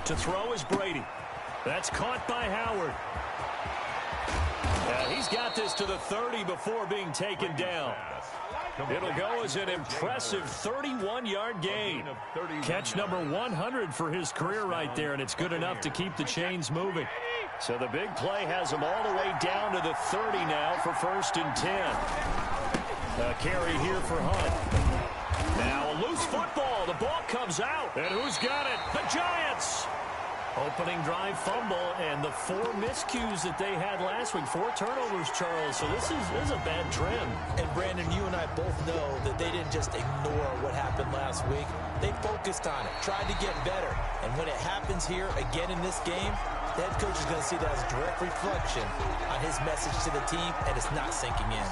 To throw is Brady. That's caught by Howard. He's got this to the 30 before being taken down. It'll go as an impressive 31-yard gain. Catch number 100 for his career right there, and it's good enough to keep the chains moving. So the big play has him all the way down to the 30 now for 1st and 10. A carry here for Hunt. Now a loose football. The ball comes out. And who's got it? The Giants. Opening drive fumble, and the 4 miscues that they had last week. 4 turnovers, Charles. So this is a bad trend. And, Brandon, you and I both know that they didn't just ignore what happened last week. They focused on it, tried to get better. And when it happens here again in this game, the head coach is going to see that as a direct reflection on his message to the team, and it's not sinking in.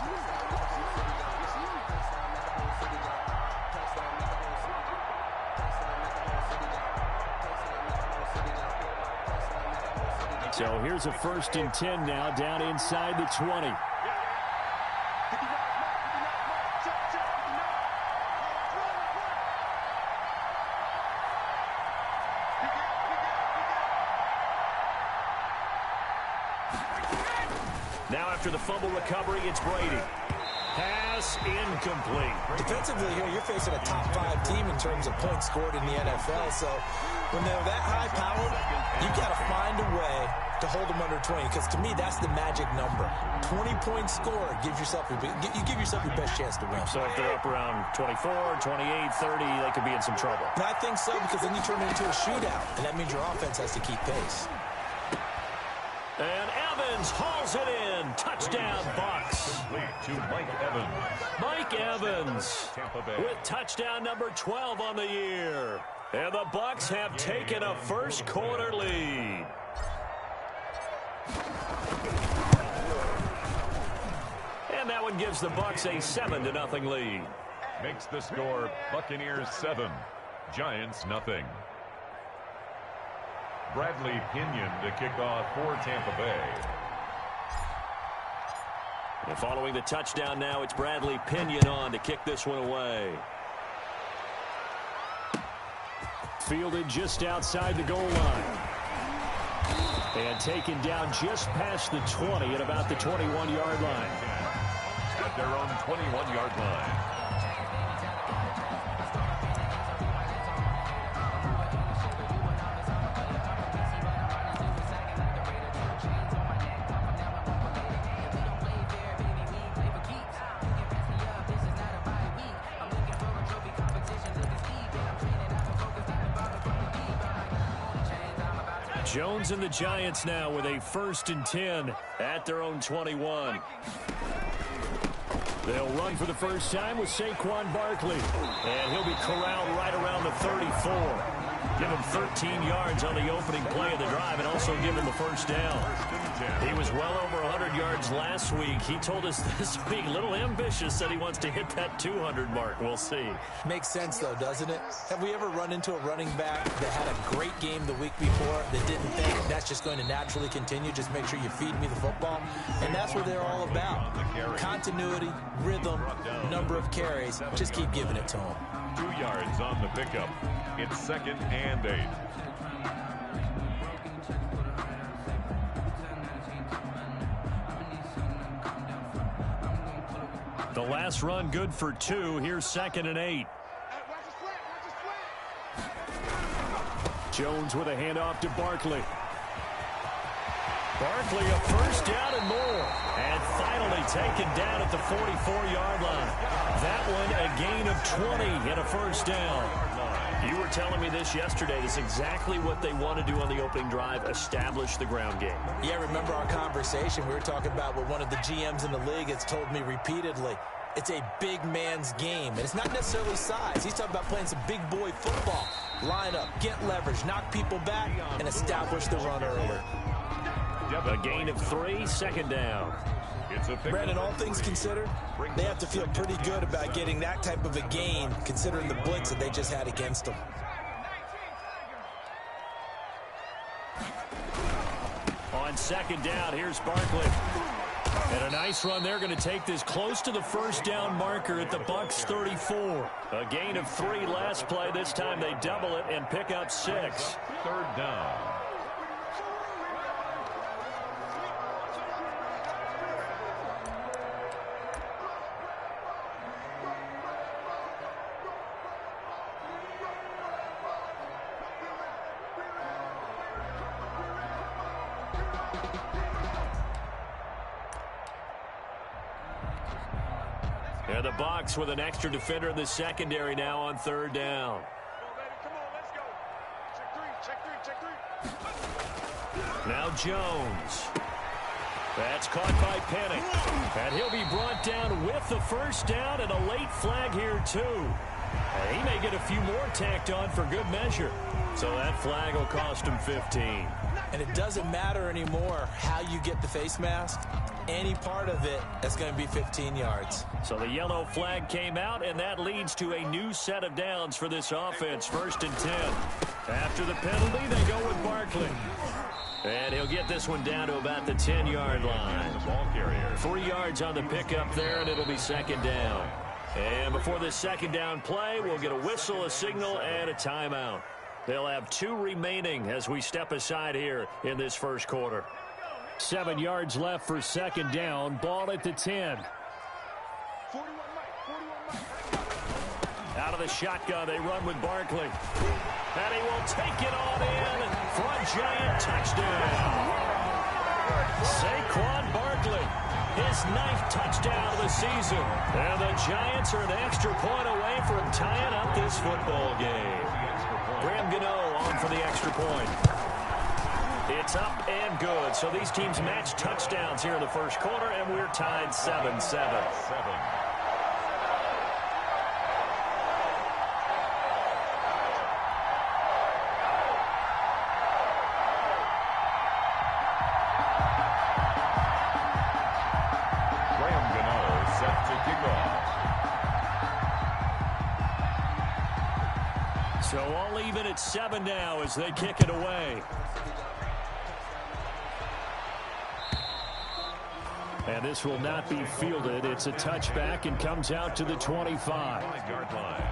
So here's a 1st and 10 now, down inside the 20. Now after the fumble recovery, it's Brady. Pass incomplete. Defensively here, you're facing a top 5 team in terms of points scored in the NFL. So when they're that high-powered, you've got to find a way to hold them under 20, because to me, that's the magic number. 20-point score gives yourself you give yourself your best chance to win. So if they're up around 24, 28, 30, they could be in some trouble. And I think so, because then you turn it into a shootout, and that means your offense has to keep pace. And Evans hauls it in. Touchdown, Bucks. To Mike Evans. Mike Evans with touchdown number 12 on the year. And the Bucks have taken a first quarter lead. And that one gives the Bucks a 7-0 lead. Makes the score Buccaneers 7, Giants nothing. Bradley Pinion to kick off for Tampa Bay. And following the touchdown now, it's Bradley Pinion on to kick this one away. Fielded just outside the goal line. And taken down just past the 20 at about the 21-yard line. At their own 21-yard line. Jones and the Giants now with a 1st and 10 at their own 21. They'll run for the first time with Saquon Barkley. And he'll be corralled right around the 34. Give him 13 yards on the opening play of the drive and also give him a first down. He was well over 100 yards last week. He told us this week, a little ambitious, said he wants to hit that 200 mark. We'll see. Makes sense, though, doesn't it? Have we ever run into a running back that had a great game the week before that didn't think that's just going to naturally continue? Just make sure you feed me the football. And that's what they're all about. Continuity, rhythm, number of carries. Just keep giving it to them. 2 yards on the pickup. It's 2nd and 8. The last run good for 2. Here's 2nd and 8. Jones with a handoff to Barkley. Barkley a first down and more. And finally taken down at the 44-yard line. That one a gain of 20 and a first down. You were telling me this yesterday. This is exactly what they want to do on the opening drive, establish the ground game. Yeah, remember our conversation? We were talking about what one of the GMs in the league has told me repeatedly. It's a big man's game, and it's not necessarily size. He's talking about playing some big boy football. Line up, get leverage, knock people back, and establish the run early. A gain of 3, 2nd down. Brandon, all things considered, they have to feel pretty good about getting that type of a gain, considering the blitz that they just had against them. On 2nd down, here's Barkley. And a nice run there, going to take this close to the first down marker at the Bucs 34. A gain of 3 last play. This time they double it and pick up 6. Third down. And the Bucs with an extra defender in the secondary now on third down. Now Jones. That's caught by Penning. And he'll be brought down with the first down and a late flag here too. And he may get a few more tacked on for good measure. So that flag will cost him 15. And it doesn't matter anymore how you get the face mask. Any part of it, that's going to be 15 yards. So the yellow flag came out, and that leads to a new set of downs for this offense. 1st and 10. After the penalty, they go with Barkley. And he'll get this one down to about the 10-yard line. Ball carrier. 3 yards on the pickup there, and it'll be 2nd down. And before this 2nd down play, we'll get a whistle, a signal, and a timeout. They'll have 2 remaining as we step aside here in this first quarter. 7 yards left for 2nd down. Ball at the 10. Out of the shotgun, they run with Barkley. And he will take it on in for a Giant touchdown. Saquon Barkley, his 9th touchdown of the season. And the Giants are an extra point away from tying up this football game. Graham Gano on for the extra point. It's up and good. So these teams match touchdowns here in the first quarter, and we're tied 7-7. Graham Gano set to kick off. So all even at 7 now as they kick it away. And this will not be fielded. It's a touchback and comes out to the 25. 5-yard line.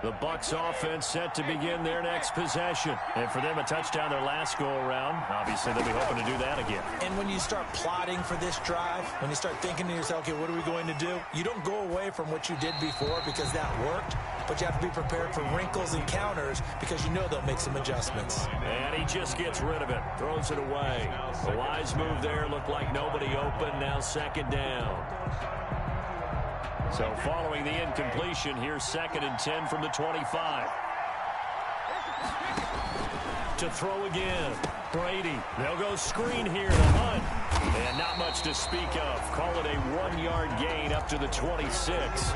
The Bucs offense set to begin their next possession. And for them, a touchdown their last go-around. Obviously, they'll be hoping to do that again. And when you start plotting for this drive, when you start thinking to yourself, okay, what are we going to do? You don't go away from what you did before because that worked, but you have to be prepared for wrinkles and counters because you know they'll make some adjustments. And he just gets rid of it, throws it away. The wise move there, looked like nobody open, now 2nd down. So following the incompletion, here's 2nd and 10 from the 25. To throw again. Brady. They'll go screen here to Hunt. And not much to speak of. Call it a 1-yard gain up to the 26.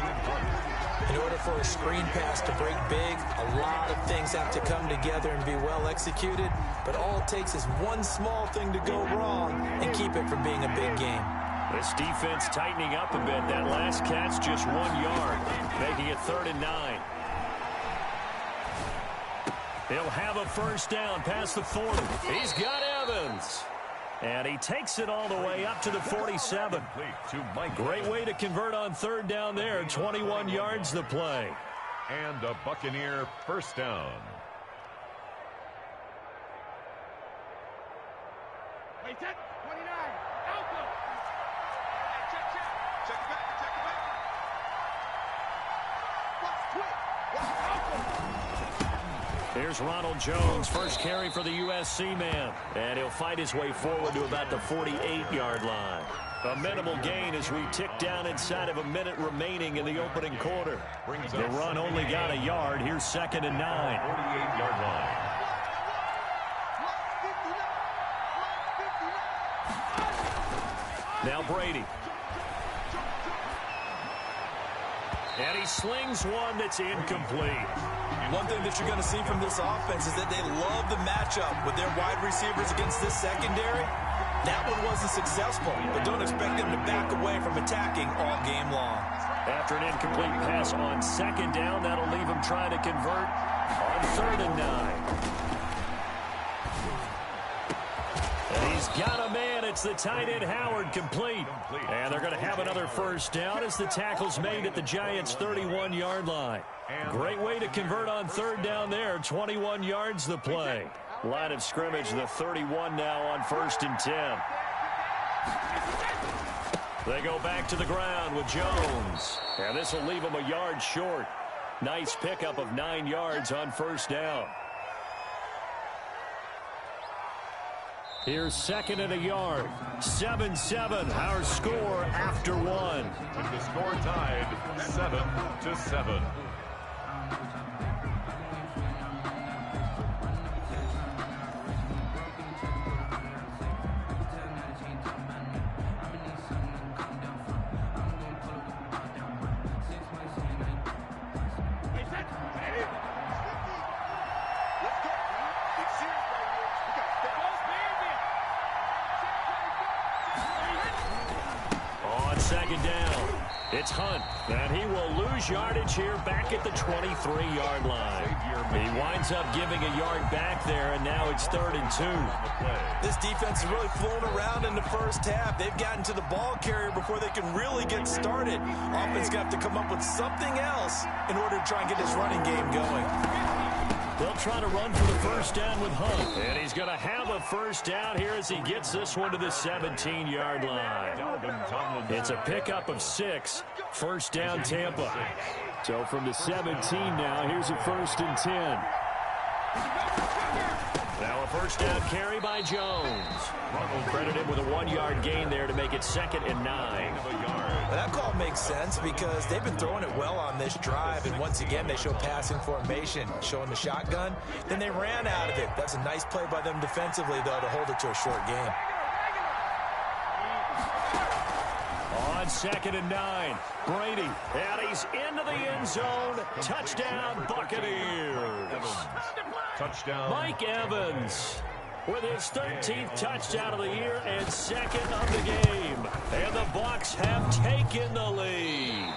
In order for a screen pass to break big, a lot of things have to come together and be well executed. But all it takes is one small thing to go wrong and keep it from being a big game. This defense tightening up a bit. That last catch just 1 yard, making it 3rd and 9. He'll have a first down past the 40. He's got Evans. And he takes it all the way up to the 47. Great way to convert on 3rd down there. 21 yards the play. And a Buccaneer first down. Wait, 29. Alpha. Check it back. Watch quick. Watch Alpha. Here's Ronald Jones, first carry for the USC man. And he'll fight his way forward to about the 48-yard line. A minimal gain as we tick down inside of a minute remaining in the opening quarter. The run only got a yard. Here's 2nd and 9. 48-yard line. Now Brady. And he slings one that's incomplete. One thing that you're going to see from this offense is that they love the matchup with their wide receivers against this secondary. That one wasn't successful, but don't expect them to back away from attacking all game long. After an incomplete pass on second down, that'll leave him trying to convert on 3rd and 9. And he's got a man. It's the tight end Howard, complete. And they're going to have another first down as the tackle's made at the Giants' 31-yard line. Great way to convert on 3rd down there. 21 yards the play. Line of scrimmage, the 31 now on 1st and 10. They go back to the ground with Jones. And this will leave them a yard short. Nice pickup of 9 yards on 1st down. Here's 2nd and a yard. 7-7, our score after 1. With the score tied 7-7. Second down. It's Hunt, and he will lose yardage here back at the 23-yard line. He winds up giving a yard back there, and now it's 3rd and 2. This defense is really flown around in the first half. They've gotten to the ball carrier before they can really get started. Offense going to have to come up with something else in order to try and get this running game going. They'll try to run for the first down with Hunt. And he's going to have a first down here as he gets this one to the 17-yard line. It's a pickup of 6. First down, Tampa. So from the 17 now, here's a 1st and 10. Now a first down carry by Jones. Credited with a 1-yard gain there to make it 2nd and 9. Well, that call makes sense because they've been throwing it well on this drive, and once again they show passing formation, showing the shotgun. Then they ran out of it. That's a nice play by them defensively, though, to hold it to a short game. On 2nd and 9, Brady, and he's into the end zone. Touchdown, Buccaneers. Touchdown. Mike Evans with his 13th touchdown of the year and 2nd of the game. And the Bucs have taken the lead.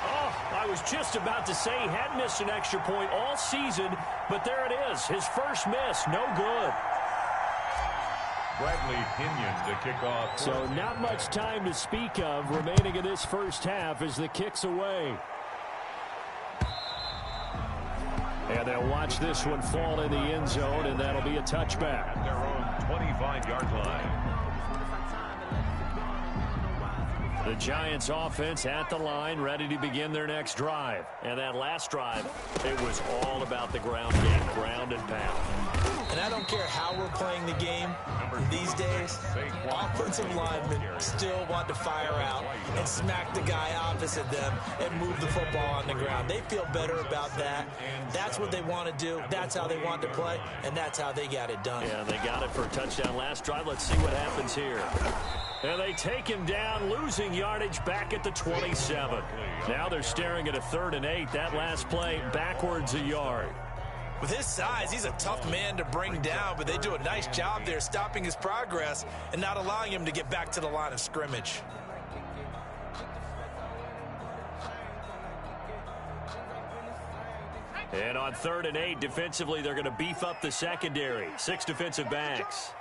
Oh, I was just about to say he hadn't missed an extra point all season, but there it is. His first miss, no good. Bradley Pinion to kick off. So not much time to speak of remaining in this first half as the kick's away. And they'll watch this one fall in the end zone, and that'll be a touchback. At their own 25-yard line. The Giants offense at the line, ready to begin their next drive. And that last drive, it was all about the ground game, ground and pound. And I don't care how we're playing the game these days, offensive linemen still want to fire out and smack the guy opposite them and move the football on the ground. They feel better about that. That's what they want to do. That's how they want to play, and that's how they got it done. Yeah, they got it for a touchdown last drive. Let's see what happens here. And they take him down, losing yardage back at the 27. Now they're staring at a 3rd and 8. That last play, backwards a yard. With his size, he's a tough man to bring down, but they do a nice job there stopping his progress and not allowing him to get back to the line of scrimmage. And on 3rd and 8, defensively, they're going to beef up the secondary. 6 defensive backs.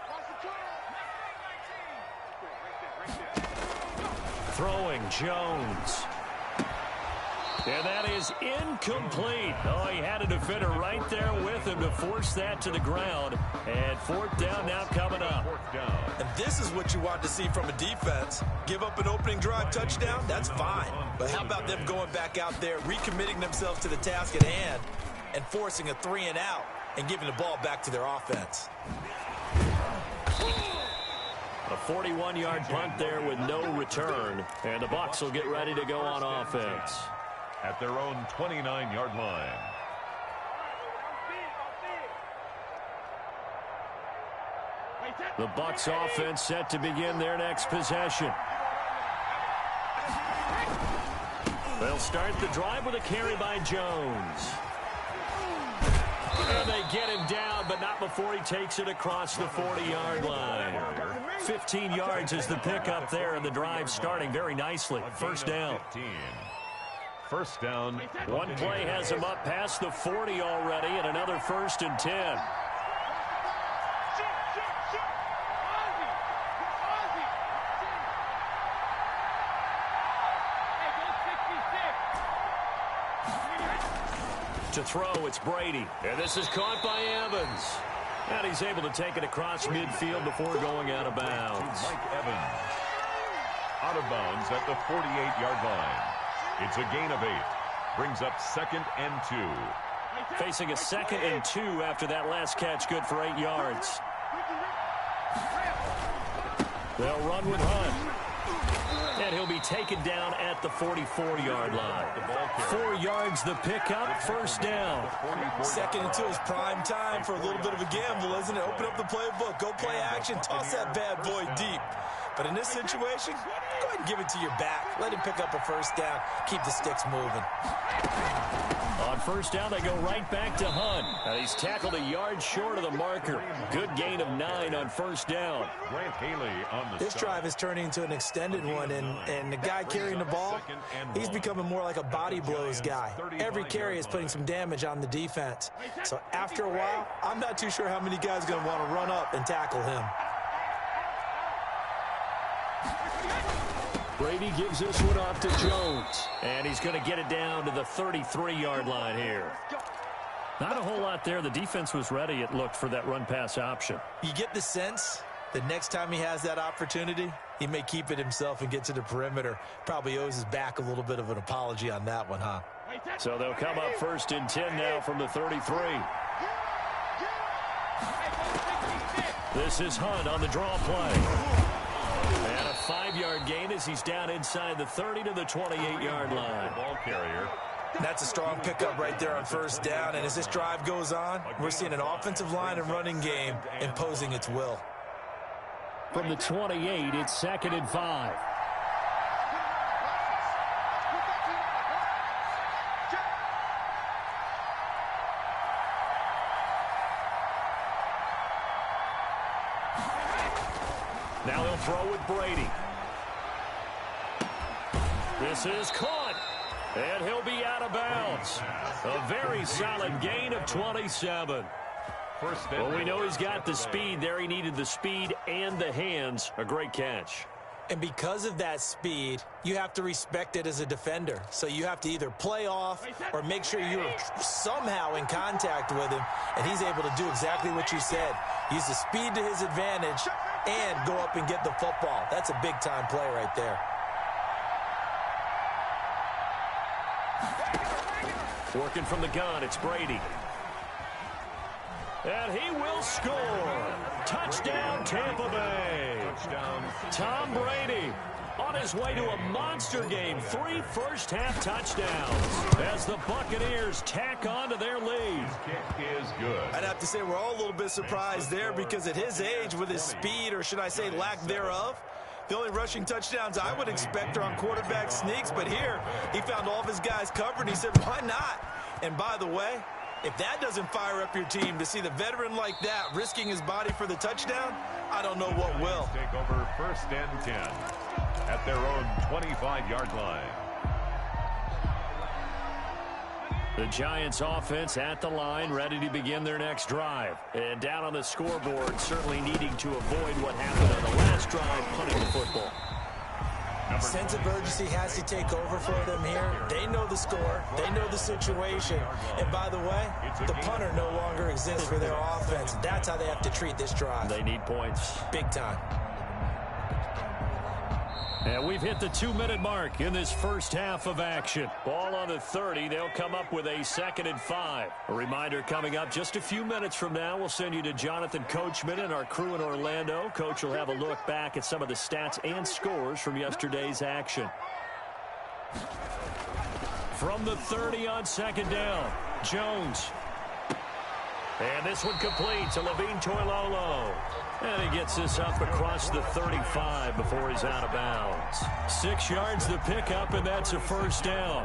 Throwing, Jones. And that is incomplete. Oh, he had a defender right there with him to force that to the ground. And 4th down now coming up. And this is what you want to see from a defense. Give up an opening drive touchdown, that's fine. But how about them going back out there, recommitting themselves to the task at hand, and forcing a 3 and out and giving the ball back to their offense. A 41-yard punt there with no return. And the Bucs will get ready to go on offense. At their own 29-yard line. The Bucs offense set to begin their next possession. They'll start the drive with a carry by Jones. And they get him down, but not before he takes it across the 40-yard line. 15 yards is the pickup there, and the drive starting very nicely. First down. First down. One play has him up past the 40 already, and another 1st and 10. To throw, it's Brady. And this is caught by Evans. And he's able to take it across midfield before going out of bounds. Mike Evans. Out of bounds at the 48-yard line. It's a gain of 8. Brings up 2nd and 2. Facing a 2nd and 2 after that last catch, good for 8 yards. They'll run with Hunt. And he'll be taken down at the 44-yard line. 4 yards the pickup, 1st down. 2nd and 2 is prime time for a little bit of a gamble, isn't it? Open up the playbook, go play action, toss that bad boy deep. But in this situation, go ahead and give it to your back. Let him pick up a 1st down. Keep the sticks moving. On 1st down, they go right back to Hunt. And he's tackled a yard short of the marker. Good gain of 9 on 1st down. Grant Haley on the This drive is turning into an extended one, and the guy carrying the ball, he's becoming more like a body blows guy. Every carry is putting some damage on the defense. So after a while, I'm not too sure how many guys are going to want to run up and tackle him. Brady gives this one off to Jones. And he's going to get it down to the 33-yard line here. Not a whole lot there. The defense was ready, it looked, for that run-pass option. You get the sense that next time he has that opportunity, he may keep it himself and get to the perimeter. Probably owes his back a little bit of an apology on that one, huh? So they'll come up 1st and 10 now from the 33. This is Hunt on the draw play. And a 5-yard gain as he's down inside the 30 to the 28-yard line. ball carrier. That's a strong pickup right there on 1st down. And as this drive goes on, we're seeing an offensive line and running game imposing its will. From the 28, it's 2nd and 5. Now he'll throw with Brady. This is caught. And he'll be out of bounds. A very solid gain of 27. Well, we know he's got the speed there. He needed the speed and the hands. A great catch. And because of that speed, you have to respect it as a defender. So you have to either play off or make sure you're somehow in contact with him. And he's able to do exactly what you said. Use the speed to his advantage and go up and get the football. That's a big-time play right there. Working from the gun, it's Brady. And he will score. Touchdown, Tampa Bay. Touchdown. Tom Brady on his way to a monster game. 3 first-half touchdowns as the Buccaneers tack on to their lead. Kick is good. I'd have to say we're all a little bit surprised there because at his age, with his speed, or should I say lack thereof, the only rushing touchdowns I would expect are on quarterback sneaks. But here, he found all of his guys covered. He said, why not? And by the way, if that doesn't fire up your team to see the veteran like that risking his body for the touchdown, I don't know what will. Take over 1st and 10 at their own 25-yard line. The Giants offense at the line, ready to begin their next drive. And down on the scoreboard, certainly needing to avoid what happened on the last drive, punting the football. Sense of urgency has to take over for them here. They know the score. They know the situation. And by the way, the punter no longer exists for their offense. That's how they have to treat this drive. They need points. Big time. And we've hit the 2-minute mark in this first half of action. Ball on the 30. They'll come up with a 2nd and 5. A reminder coming up just a few minutes from now. We'll send you to Jonathan Coachman and our crew in Orlando. Coach will have a look back at some of the stats and scores from yesterday's action. From the 30 on 2nd down, Jones. And this one complete to Levine Toilolo. And he gets this up across the 35 before he's out of bounds. 6 yards the pickup, and that's a 1st down.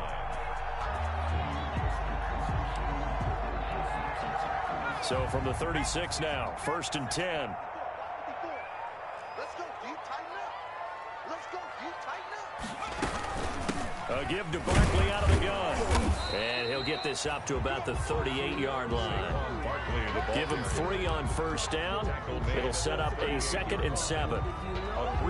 So from the 36 now, 1st and 10. Let's go, dude. Tighten up. Let's go. You tighten up. A give to Barkley out of the gun. And he'll get this up to about the 38-yard line. Give him 3 on first down. It'll set up a 2nd and 7.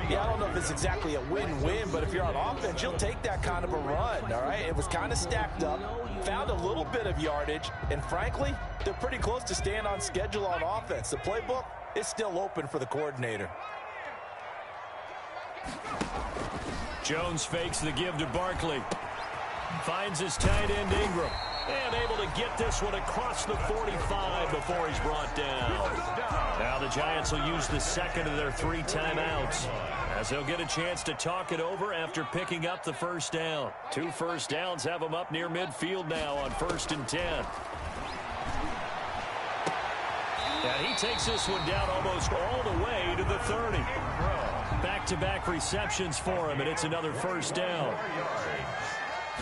Yeah, I don't know if it's exactly a win-win, but if you're on offense, you'll take that kind of a run, all right? It was kind of stacked up, found a little bit of yardage, and frankly, they're pretty close to staying on schedule on offense. The playbook is still open for the coordinator. Jones fakes the give to Barkley. Finds his tight end Ingram. And able to get this one across the 45 before he's brought down. Now the Giants will use the 2nd of their 3 timeouts, as they'll get a chance to talk it over after picking up the first down. 2 first downs have them up near midfield now on 1st and 10. And he takes this one down almost all the way to the 30. Back-to-back receptions for him, and it's another first down.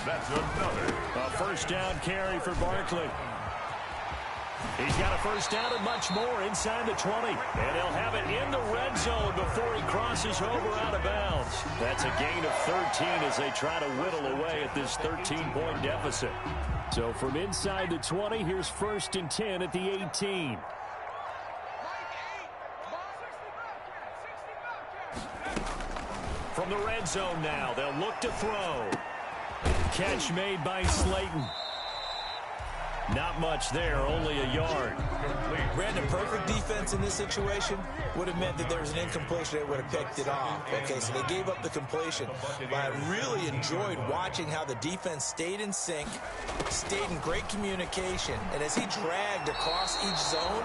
That's another. A first down carry for Barkley. He's got a first down and much more inside the 20. And he'll have it in the red zone before he crosses over out of bounds. That's a gain of 13 as they try to whittle away at this 13-point deficit. So from inside the 20, here's 1st and 10 at the 18. From the red zone now, they'll look to throw. Catch made by Slayton. Not much there, only a yard. Brandon, perfect defense in this situation would have meant that there was an incompletion. They would have picked it off. Okay, so they gave up the completion. But I really enjoyed watching how the defense stayed in sync, stayed in great communication. And as he dragged across each zone,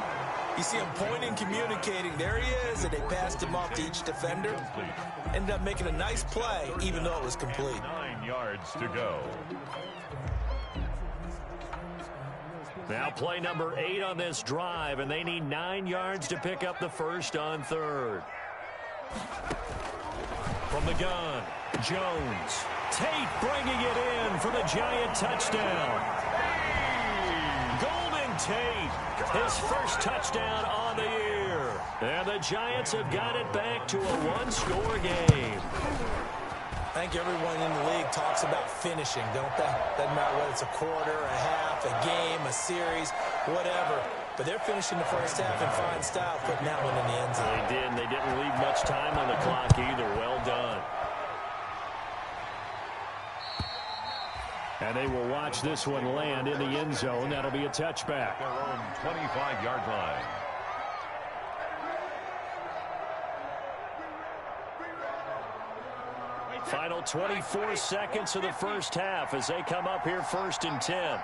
you see him pointing, communicating. There he is, and they passed him off to each defender. Ended up making a nice play, even though it was complete. 9 yards to go. Now play number 8 on this drive, and they need 9 yards to pick up the first on 3rd. From the gun, Jones. Tate bringing it in for the Giant touchdown. Golden Tate, his first touchdown on the year. And the Giants have got it back to a 1-score game. I think everyone in the league talks about finishing, don't they? Doesn't matter whether it's a quarter, a half, a game, a series, whatever. But they're finishing the first half in fine style, putting that one in the end zone. They did, and they didn't leave much time on the clock either. Well done. And they will watch this one land in the end zone. That'll be a touchback. Their own 25-yard line. Final 24 seconds of the first half as they come up here 1st and 10.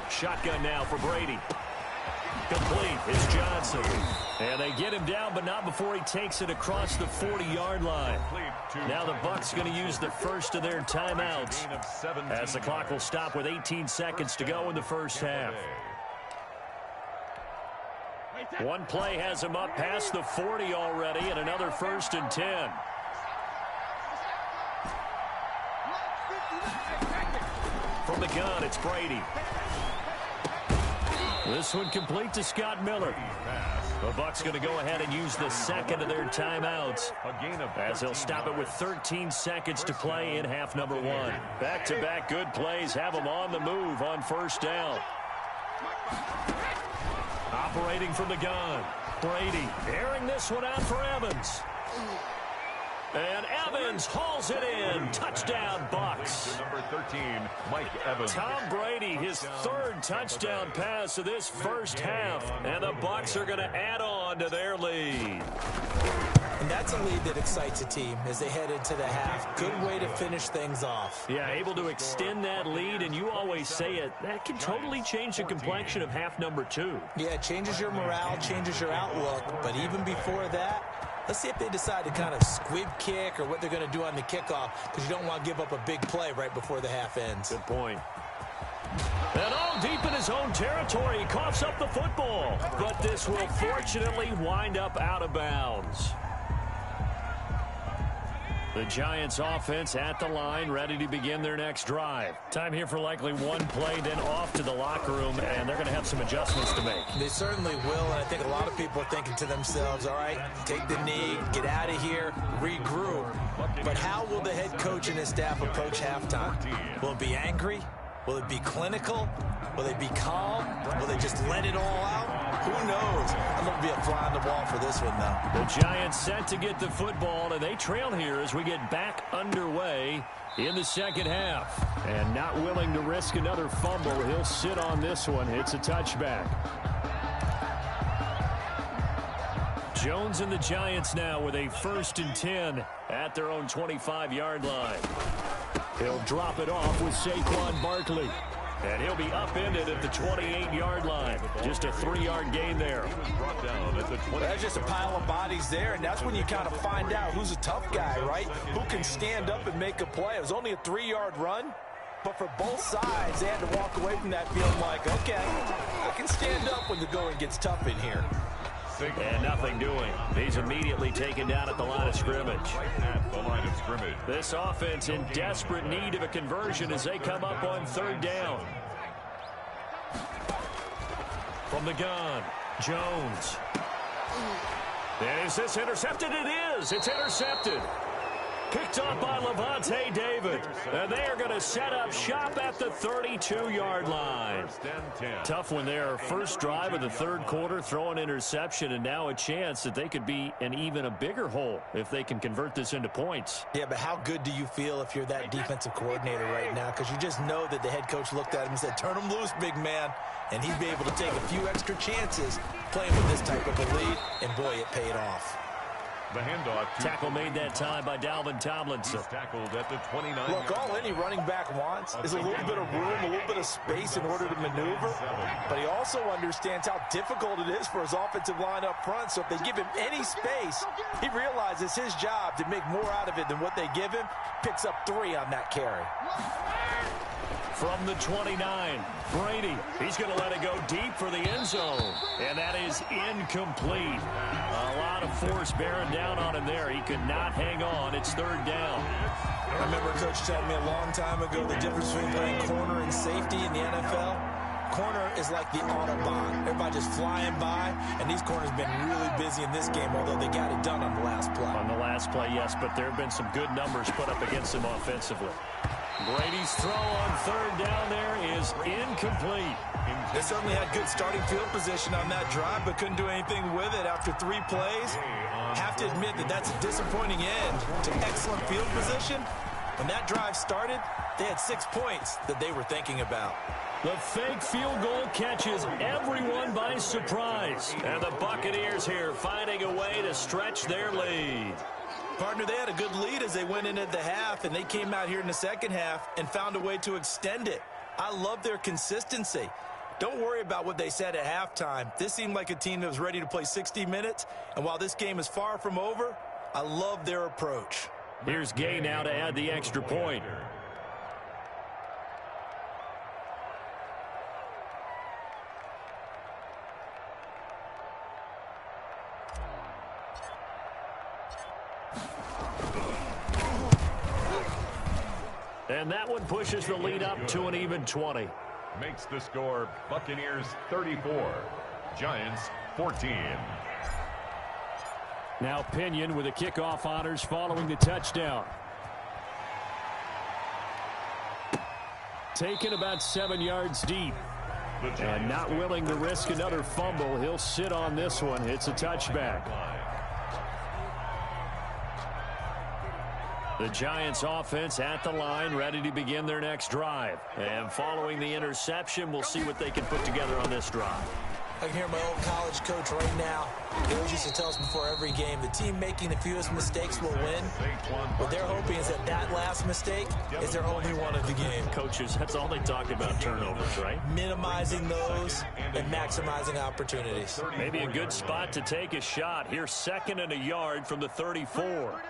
Shotgun now for Brady. Complete. It's Johnson. And they get him down, but not before he takes it across the 40-yard line. Now the Bucs going to use the first of their timeouts, as the clock will stop with 18 seconds to go in the first half. One play has him up past the 40 already, and another 1st and 10. From the gun, it's Brady. This one complete to Scott Miller. The Bucs going to go ahead and use the 2nd of their timeouts, as they'll stop it with 13 seconds to play in half number 1. Back-to-back good plays have them on the move on first down. Operating from the gun, Brady airing this one out for Evans. And Evans hauls it in. Touchdown, Bucs. Number 13, Mike Evans. Tom Brady, his 3rd touchdown pass of this first half. And the Bucs are going to add on to their lead. And that's a lead that excites a team as they head into the half. Good way to finish things off. Yeah, able to extend that lead, and you always say it, that can totally change the complexion of half number 2. Yeah, it changes your morale, changes your outlook. But even before that, let's see if they decide to kind of squib kick or what they're going to do on the kickoff, because you don't want to give up a big play right before the half ends. Good point. And all deep in his own territory, he coughs up the football. But this will fortunately wind up out of bounds. The Giants offense at the line, ready to begin their next drive. Time here for likely one play, then off to the locker room, and they're going to have some adjustments to make. They certainly will, and I think a lot of people are thinking to themselves, all right, take the knee, get out of here, regroup. But how will the head coach and his staff approach halftime? Will it be angry? Will it be clinical? Will they be calm? Will they just let it all out? Who knows? I'm going to be a fly on the wall for this one, though. The Giants set to get the football, and they trail here as we get back underway in the second half. And not willing to risk another fumble, he'll sit on this one. It's a touchback. Jones and the Giants now with a 1st and 10 at their own 25-yard line. He'll drop it off with Saquon Barkley. And he'll be upended at the 28-yard line. Just a 3-yard gain there. That's just a pile of bodies there, and that's when you kind of find out who's a tough guy, right? Who can stand up and make a play. It was only a 3-yard run, but for both sides, they had to walk away from that feeling like, okay, I can stand up when the going gets tough in here. And nothing doing. He's immediately taken down at the line of scrimmage. This offense in desperate need of a conversion as they come up on 3rd down. From the gun, Jones. And is this intercepted? It is. It's intercepted. Picked up by Levante David. And they are going to set up shop at the 32-yard line. Tough one there. First drive of the 3rd quarter, throw an interception, and now a chance that they could be in even a bigger hole if they can convert this into points. Yeah, but how good do you feel if you're that defensive coordinator right now? Because you just know that the head coach looked at him and said, turn him loose, big man. And he'd be able to take a few extra chances playing with this type of a lead, and boy, it paid off. The handoff. Tackle made that time by Dalvin Tomlinson. He's tackled at the 29. Look, all any running back wants is a little bit of room, a little bit of space in order to maneuver. But he also understands how difficult it is for his offensive line up front. So if they give him any space, he realizes his job to make more out of it than what they give him. Picks up 3 on that carry. From the 29, Brady. He's going to let it go deep for the end zone. And that is incomplete. A lot of force bearing down on him there. He could not hang on. It's 3rd down. I remember Coach telling me a long time ago the difference between playing corner and safety in the NFL. Corner is like the Autobahn. Everybody just flying by, and these corners have been really busy in this game, although they got it done on the last play. On the last play, yes, but there have been some good numbers put up against him offensively. Brady's throw on 3rd down there is incomplete. They certainly had good starting field position on that drive, but couldn't do anything with it after 3 plays. Have to admit that that's a disappointing end to excellent field position. When that drive started, they had 6 points that they were thinking about. The fake field goal catches everyone by surprise. And the Buccaneers here finding a way to stretch their lead. Partner, they had a good lead as they went into the half, and they came out here in the second half and found a way to extend it. I love their consistency. Don't worry about what they said at halftime. This seemed like a team that was ready to play 60 minutes, and while this game is far from over, I love their approach. Here's Gay now to add the extra point. And that one pushes the lead up to an even 20. Makes the score Buccaneers 34, Giants 14. Now Pinion with the kickoff honors following the touchdown. Taken about 7 yards deep. And not willing to risk another fumble. He'll sit on this one. It's a touchback. The Giants offense at the line, ready to begin their next drive. And following the interception, we'll see what they can put together on this drive. I can hear my old college coach right now. He always used to tell us before every game, the team making the fewest mistakes will win. What they're hoping is that that last mistake is their only one of the game. Coaches, that's all they talk about, turnovers, right? Minimizing those and maximizing opportunities. Maybe a good spot to take a shot. Here's 2nd and a yard from the 34.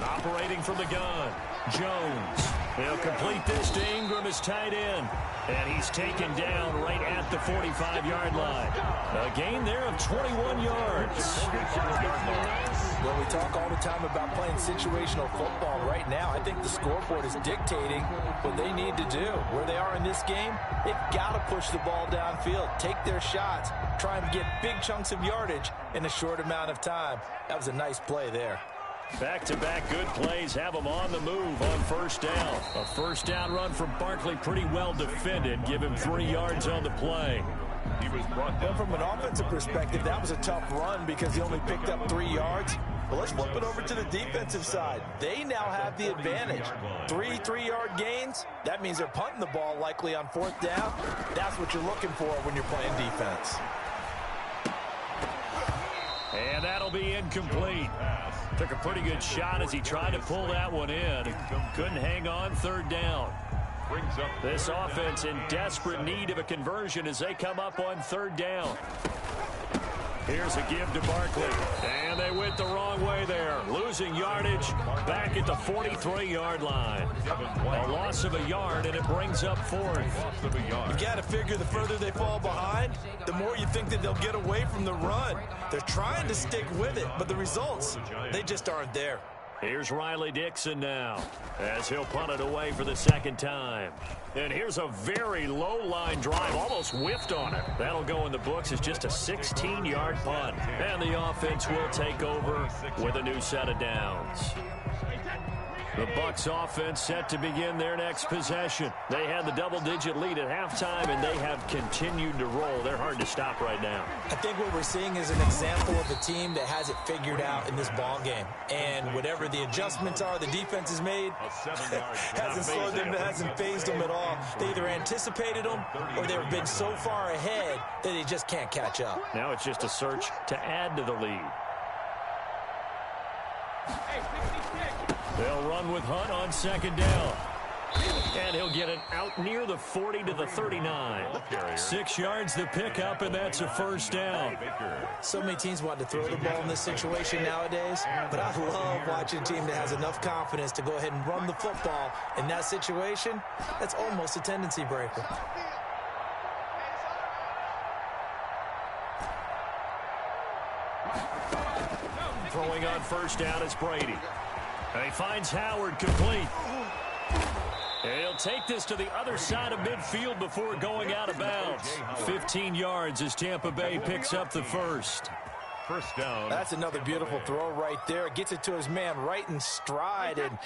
Operating from the gun, Jones. He'll complete this to Ingram as tight end. And he's taken down right at up the 45-yard line. A gain there of 21 yards. Well, we talk all the time about playing situational football. Right now, I think the scoreboard is dictating what they need to do. Where they are in this game, they've got to push the ball downfield, take their shots, try and get big chunks of yardage in a short amount of time. That was a nice play there. Back-to-back good plays have them on the move on first down. A first down run from Barkley, pretty well defended. Give him 3 yards on the play. He was brought down. Well, from an offensive perspective, that was a tough run because he only picked up 3 yards. But let's flip it over to the defensive side. They now have the advantage. 3 3-yard gains. That means they're punting the ball likely on 4th down. That's what you're looking for when you're playing defense. And that'll be incomplete. Took a pretty good shot as he tried to pull that one in. Couldn't hang on 3rd down. This offense in desperate need of a conversion as they come up on 3rd down. Here's a give to Barkley. And they went the wrong way there. Losing yardage back at the 43-yard line. A loss of a yard, and it brings up 4th. You got to figure the further they fall behind, the more you think that they'll get away from the run. They're trying to stick with it, but the results, they just aren't there. Here's Riley Dixon now as he'll punt it away for the 2nd time. And here's a very low-line drive, almost whiffed on it. That'll go in the books as just a 16-yard punt. And the offense will take over with a new set of downs. The Bucs offense set to begin their next possession. They had the double-digit lead at halftime, and they have continued to roll. They're hard to stop right now. I think what we're seeing is an example of a team that has it figured out in this ball game. And whatever the adjustments are the defense has made, hasn't slowed them, hasn't phased them at all. They either anticipated them or they've been so far ahead that they just can't catch up. Now it's just a search to add to the lead. They'll run with Hunt on 2nd down. And he'll get it out near the 40 to the 39. 6 yards the pickup, and that's a first down. So many teams want to throw the ball in this situation nowadays, but I love watching a team that has enough confidence to go ahead and run the football. In that situation, that's almost a tendency breaker. Throwing on first down is Brady. And he finds Howard complete. And he'll take this to the other side of midfield before going out of bounds. 15 yards as Tampa Bay picks up the first. First down. That's another beautiful throw right there. Gets it to his man right in stride. And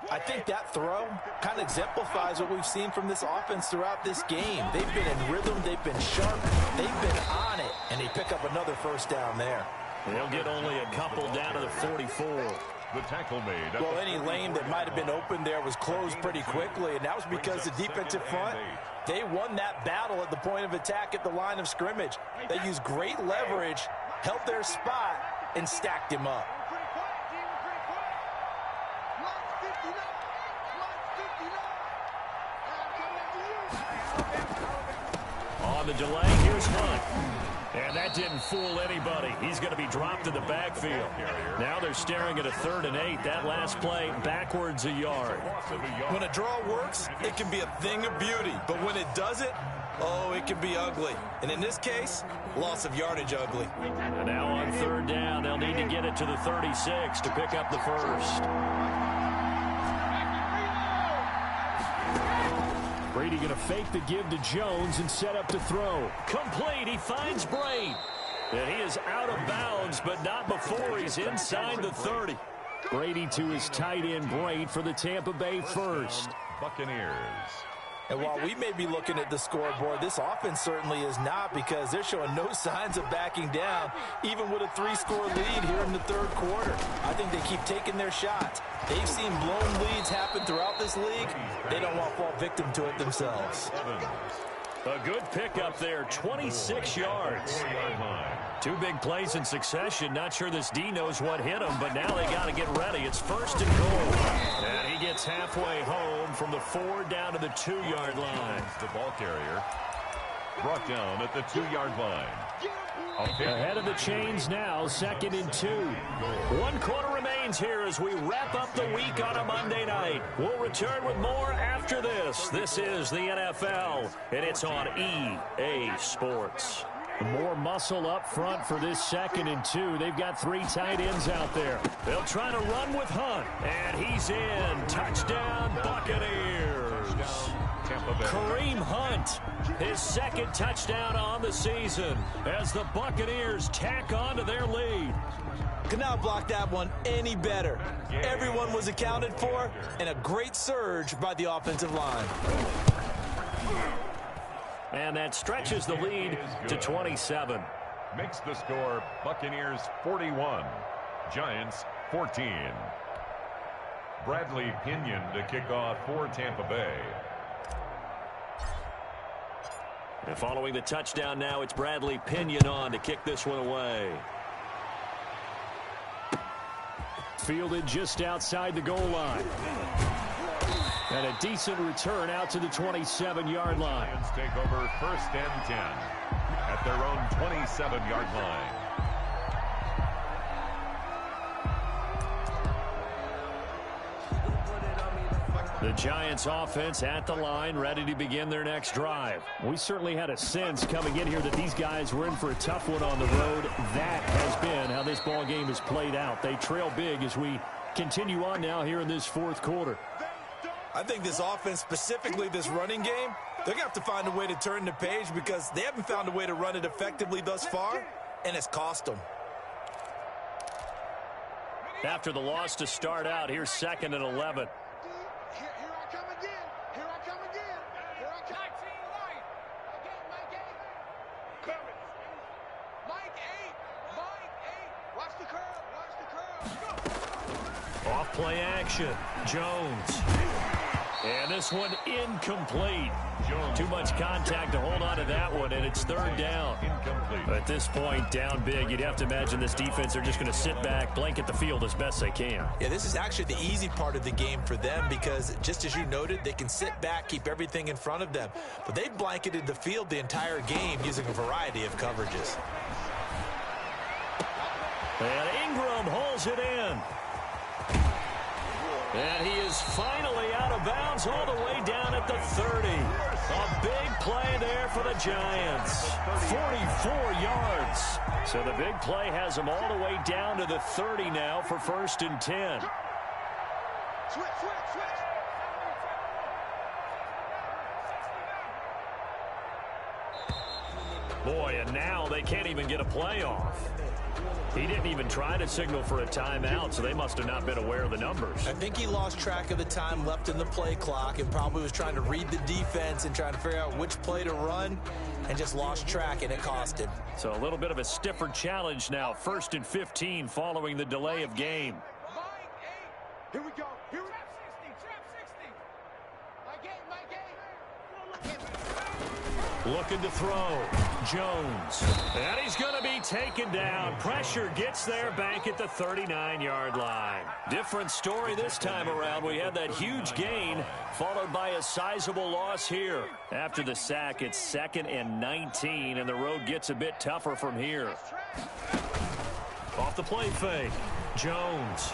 I think that throw kind of exemplifies what we've seen from this offense throughout this game. They've been in rhythm. They've been sharp. They've been on it. And they pick up another first down there. They'll get only a couple down to the 44. The tackle made. Well, any lane that might have been open there was closed pretty quickly, and that was because the defensive front, they won that battle at the point of attack at the line of scrimmage. They used great leverage, held their spot, and stacked him up. On the delay, here's Hunt. And that didn't fool anybody. He's going to be dropped in the backfield. Now they're staring at a 3rd and 8. That last play, backwards a yard. When a draw works, it can be a thing of beauty. But when it doesn't, oh, it can be ugly. And in this case, loss of yardage ugly. And now on 3rd down, they'll need to get it to the 36 to pick up the first. Brady going to fake the give to Jones and set up to throw. Complete. He finds Braid. And he is out of bounds, but not before he's inside the 30. Brady to his tight end, Braid, for the Tampa Bay first. Buccaneers. And while we may be looking at the scoreboard, this offense certainly is not, because they're showing no signs of backing down, even with a 3-score lead here in the 3rd quarter. I think they keep taking their shots. They've seen blown leads happen throughout this league. They don't want to fall victim to it themselves. A good pickup there, 26 yards. 2 big plays in succession. Not sure this D knows what hit him, but now they got to get ready. It's 1st and goal. And he gets halfway home from the 4 down to the 2-yard line. The ball carrier brought down at the 2-yard line. Ahead of the chains now, 2nd and 2. 1 quarter remaining. lines here as we wrap up the week on a Monday night. We'll return with more after this. This is the NFL, and it's on EA Sports. More muscle up front for this 2nd and 2. They've got 3 tight ends out there. They'll try to run with Hunt, and he's in. Touchdown, Buccaneers. Kareem Hunt, his 2nd touchdown on the season as the Buccaneers tack on to their lead. Could not block that one any better. Everyone was accounted for, and a great surge by the offensive line. And that stretches the lead to 27. Makes the score Buccaneers 41, Giants 14. Bradley Pinion to kick off for Tampa Bay. And following the touchdown now, it's Bradley Pinion on to kick this one away. Fielded just outside the goal line. And a decent return out to the 27-yard line. Lions take over 1st and 10 at their own 27-yard line. The Giants offense at the line, ready to begin their next drive. We certainly had a sense coming in here that these guys were in for a tough one on the road. That has been how this ball game has played out. They trail big as we continue on now here in this 4th quarter. I think this offense, specifically this running game, they're going to have to find a way to turn the page because they haven't found a way to run it effectively thus far, and it's cost them. After the loss to start out, here's 2nd and 11. Here I come again. Here I come again. Here I come. 19 right. Mike 8. Coming. Mike 8. Mike 8. Watch the curve. Watch the curve. Go. Off play action. Jones. And this one incomplete. Too much contact to hold on to that one, and it's 3rd down. Incomplete. At this point, down big, you'd have to imagine this defense are just going to sit back, blanket the field as best they can. Yeah, this is actually the easy part of the game for them because, just as you noted, they can sit back, keep everything in front of them. But they've blanketed the field the entire game using a variety of coverages. And Ingram holds it in. And he is finally out of bounds all the way down at the 30. A big play there for the Giants. 44 yards. So the big play has him all the way down to the 30 now for 1st and 10. Switch. Boy, and now they can't even get a play off. He didn't even try to signal for a timeout, so they must have not been aware of the numbers. I think he lost track of the time left in the play clock and probably was trying to read the defense and trying to figure out which play to run and just lost track, and it cost him. So a little bit of a stiffer challenge now. 1st and 15 following the delay of game. Mike 8. Here we go. Here we go. Trap 60. Mike 8. Looking to throw. Jones. And he's going to be taken down. Pressure gets there back at the 39-yard line. Different story this time around. We had that huge gain followed by a sizable loss here. After the sack, it's 2nd and 19, and the road gets a bit tougher from here. Off the play fake. Jones.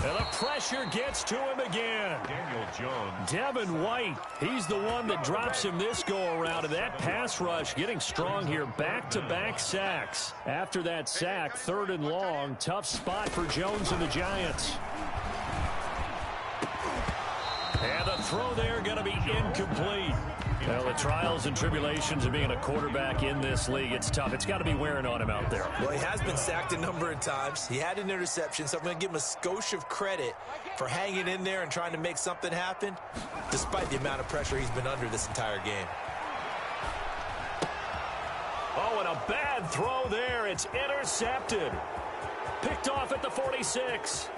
And the pressure gets to him again. Daniel Jones. Devin White, he's the one that drops him this go-around. And that pass rush getting strong here. Back-to-back sacks. After that sack, 3rd and long. Tough spot for Jones and the Giants. And the throw there going to be incomplete. Well, the trials and tribulations of being a quarterback in this league, it's tough. It's got to be wearing on him out there. Well, he has been sacked a number of times. He had an interception, so I'm going to give him a skosh of credit for hanging in there and trying to make something happen, despite the amount of pressure he's been under this entire game. Oh, and a bad throw there. It's intercepted. Picked off at the 46.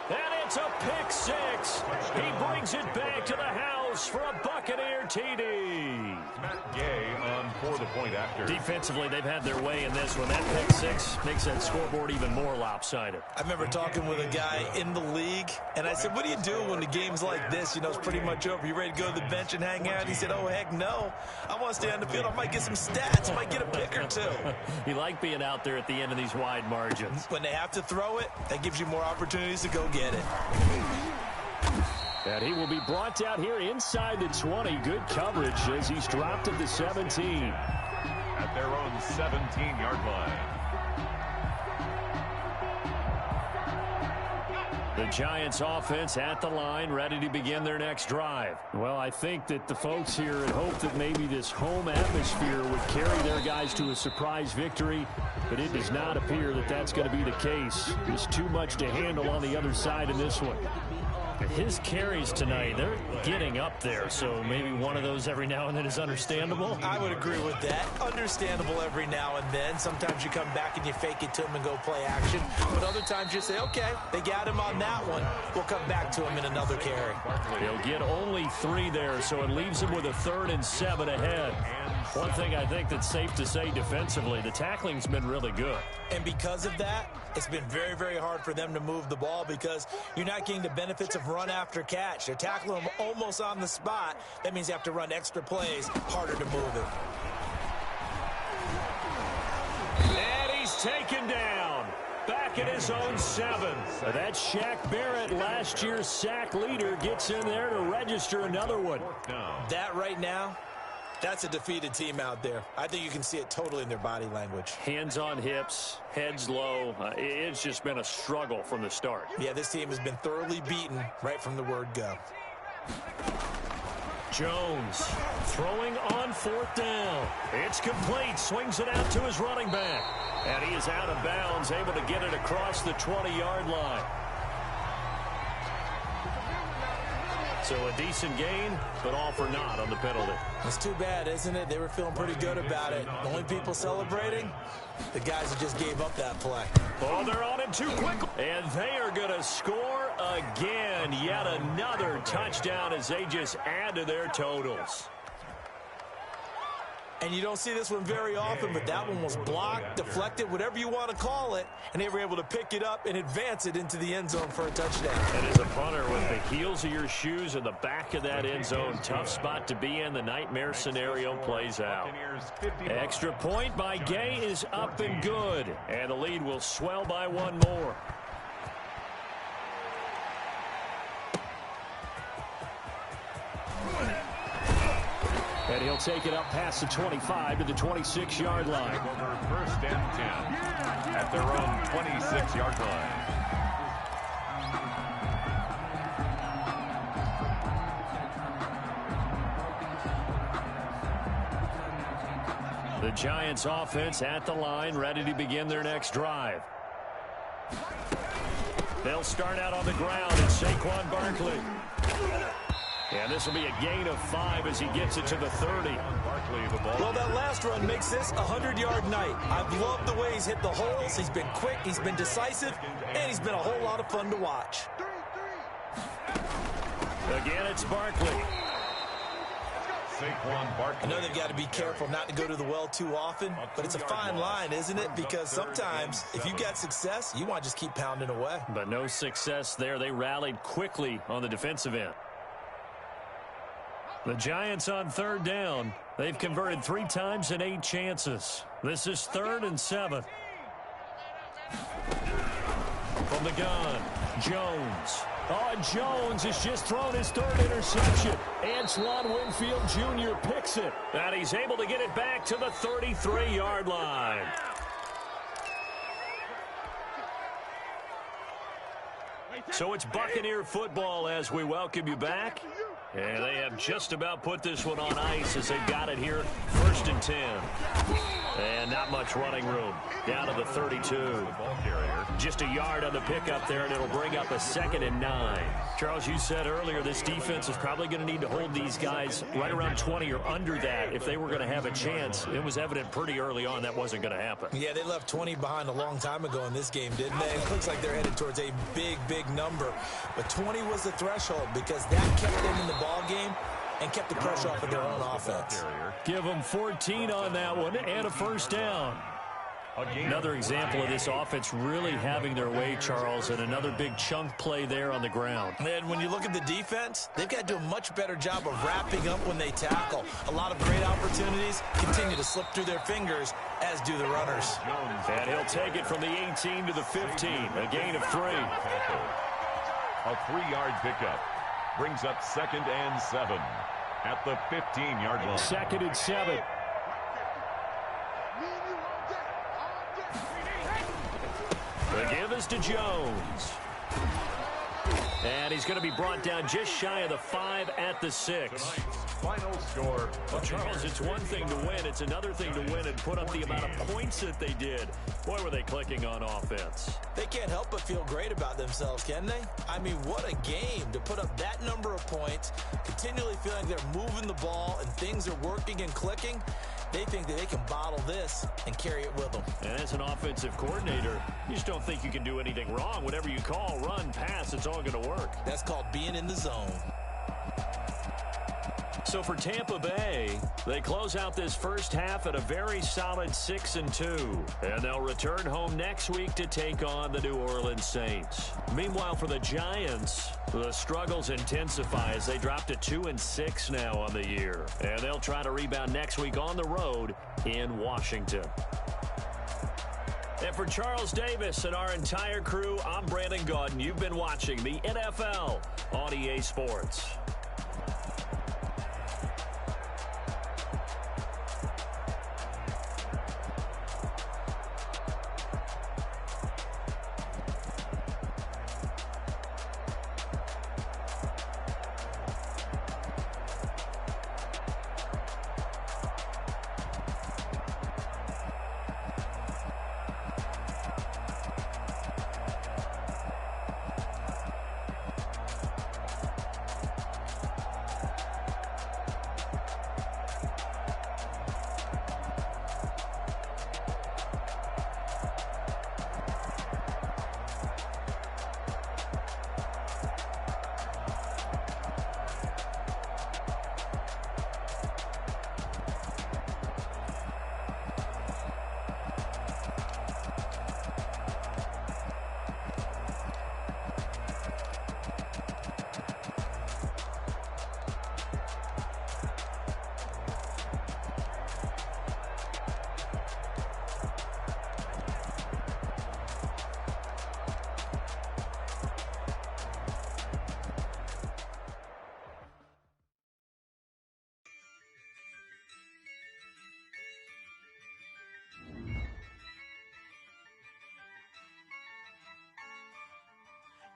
And It's a pick six. He brings it back to the house for a Buccaneer TD. Matt Gay on for the point after. Defensively, they've had their way in this one. That pick six makes that scoreboard even more lopsided. I remember talking with a guy in the league, and I said, what do you do when the game's like this? You know, it's pretty much over. You ready to go to the bench and hang out? He said, oh, heck no. I want to stay on the field. I might get some stats. I might get a pick or two. You like being out there at the end of these wide margins. When they have to throw it, that gives you more opportunities to go get it. And he will be brought down here inside the 20. Good coverage as he's dropped at the 17. At their own 17-yard line. The Giants offense at the line, ready to begin their next drive. Well, I think that the folks here had hoped that maybe this home atmosphere would carry their guys to a surprise victory, but it does not appear that that's going to be the case. There's too much to handle on the other side in this one. His carries tonight, they're getting up there, so maybe one of those every now and then is understandable. I would agree with that. Understandable every now and then. Sometimes you come back and you fake it to him and go play action. But other times you say, okay, they got him on that one. We'll come back to him in another carry. He'll get only 3 there, so it leaves him with a 3rd and 7 ahead. One thing I think that's safe to say defensively, the tackling's been really good. And because of that, it's been very, very hard for them to move the ball because you're not getting the benefits of run after catch. They're tackling them almost on the spot. That means you have to run extra plays, harder to move it. And he's taken down. Back at his own 7. That Shaq Barrett, last year's sack leader, gets in there to register another one. That right now, that's a defeated team out there. I think you can see it totally in their body language. Hands on hips, heads low. It's just been a struggle from the start. Yeah, this team has been thoroughly beaten right from the word go. Jones throwing on 4th down. It's complete. Swings it out to his running back. And he is out of bounds, able to get it across the 20-yard line. So a decent gain, but all for naught on the penalty. It's too bad, isn't it? They were feeling pretty good about it. The only people celebrating, the guys that just gave up that play. Oh, they're on him too quickly. And they are going to score again. Yet another touchdown as they just add to their totals. And you don't see this one very often, but that one was blocked, deflected, whatever you want to call it, and they were able to pick it up and advance it into the end zone for a touchdown. And as a punter, with the heels of your shoes in the back of that end zone, tough spot to be in. The nightmare scenario plays out. Extra point by Gay is up and good, and the lead will swell by 1 more. And he'll take it up past the 25 to the 26-yard line. Over 1st and 10 at their own 26-yard line. The Giants offense at the line, ready to begin their next drive. They'll start out on the ground. It's Saquon Barkley. And this will be a gain of 5 as he gets it to the 30. Well, that last run makes this a 100-yard night. I've loved the way he's hit the holes. He's been quick, he's been decisive, and he's been a whole lot of fun to watch. Again, it's Barkley. Saquon Barkley. I know they've got to be careful not to go to the well too often, but it's a fine line, isn't it? Because sometimes, if you've got success, you want to just keep pounding away. But no success there. They rallied quickly on the defensive end. The Giants on 3rd down. They've converted 3 times in 8 chances. This is 3rd and 7. From the gun, Jones. Oh, and Jones has just thrown his 3rd interception. Antoine Winfield Jr. picks it. And he's able to get it back to the 33-yard line. So it's Buccaneer football as we welcome you back. And they have just about put this one on ice as they've got it here, 1st and 10. And not much running room. Down to the 32. Just a yard on the pickup there, and it'll bring up a 2nd and 9. Charles, you said earlier this defense is probably going to need to hold these guys right around 20 or under that if they were going to have a chance. It was evident pretty early on that wasn't going to happen. Yeah, they left 20 behind a long time ago in this game, didn't they? It looks like they're headed towards a big, big number. But 20 was the threshold because that kept them in the ball game and kept the pressure off of their own offense. Give them 14 on that one and a first down. Another example of this offense really having their way, Charles, and another big chunk play there on the ground. And when you look at the defense, they've got to do a much better job of wrapping up when they tackle. A lot of great opportunities continue to slip through their fingers, as do the runners. And he'll take it from the 18 to the 15, a gain of 3. A 3-yard pickup brings up 2nd and 7 at the 15-yard line. 2nd and 7. The give is to Jones. And he's going to be brought down just shy of the 5 at the 6. Final score. Well, Charles, it's one thing to win. It's another thing to win and put up the amount of points that they did. Boy, were they clicking on offense. They can't help but feel great about themselves, can they? I mean, what a game to put up that number of points, continually feeling they're moving the ball and things are working and clicking. They think that they can bottle this and carry it with them. And as an offensive coordinator, you just don't think you can do anything wrong. Whatever you call, run, pass, it's all going to work. That's called being in the zone. So for Tampa Bay, they close out this first half at a very solid 6-2. And they'll return home next week to take on the New Orleans Saints. Meanwhile, for the Giants, the struggles intensify as they drop to 2-6 now on the year. And they'll try to rebound next week on the road in Washington. And for Charles Davis and our entire crew, I'm Brandon Gaudin. You've been watching the NFL on EA Sports.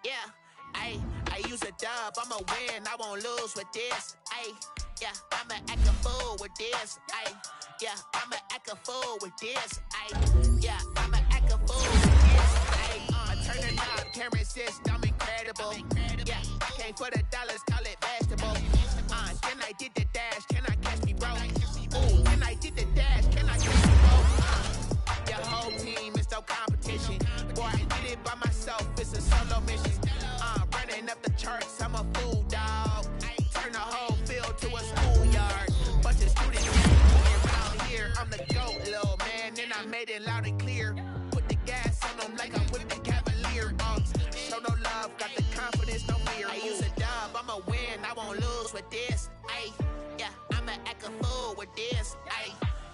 Yeah, I use a dub, I'ma win, I won't lose with this. Yeah, I'ma act a fool with this. Yeah, I'ma act a fool with this. Yeah, I'ma act a fool with this. I turn the knob, camera assist, I'm incredible. Yeah, came for the dollars, call it vegetable. Then I did the dash, can I catch me, bro? Ooh, then I did the dash, can I catch me, bro? Your whole team is no competition. Boy, I did it by myself, it's a solo mission. Running up the charts, I'm a fool, dog. Turn the whole field to a schoolyard. Bunch of students around here, I'm the GOAT, little man. Then I made it loud and clear. Put the gas on them like I'm with the Cavalier. Show no love, got the confidence, no fear. I use a dub, I'ma win, I won't lose with this. Yeah, I'ma act a fool with this.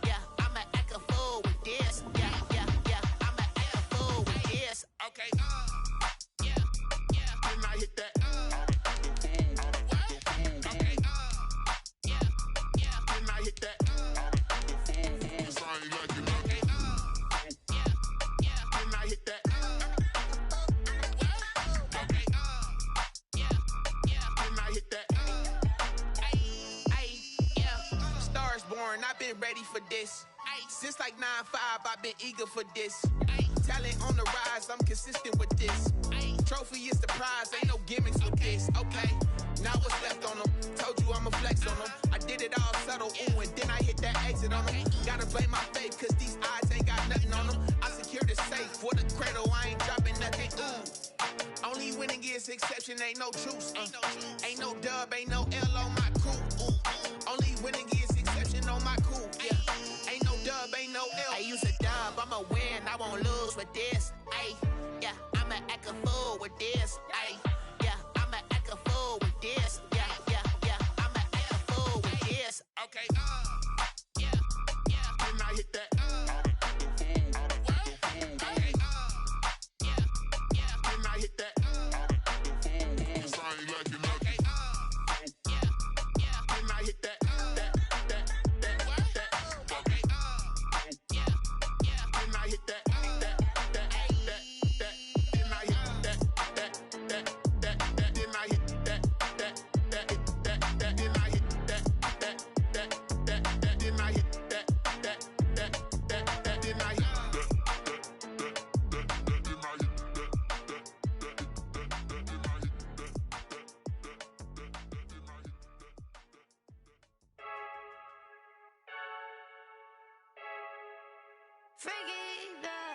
Yeah, I'ma act a fool with this. Yeah, I'ma act a fool with this. Okay, Can I hit that? Okay, Can I hit that? Sorry, like you know. Can I hit that? Okay, Can I hit that? Stars born, I've been ready for this. Since like 9-5, I've been eager for this. Ay, talent on the rise, I'm consistent with this. Ay, trophy is the prize, ain't no gimmicks with this. Okay, now what's left on them? Told you I'ma flex on them. I did it all subtle, ooh, and then I hit that exit on them. Gotta blame my faith, cause these odds ain't got nothing on them. I secure the safe for the cradle, I ain't dropping nothing, ooh. Only winning is exception, ain't no truce. Ain't no dub, ain't no L on my crew. Only winning is exception on my crew. Yeah. Ain't no dub, ain't no L. I use a dub, I'ma win, I won't lose with this. Ay, yeah, I'ma act a fool with this. Ay, yeah, I'ma act a fool with this. Yeah, yeah, yeah, I'ma act a fool with this. Okay, yeah, yeah. Then I hit that.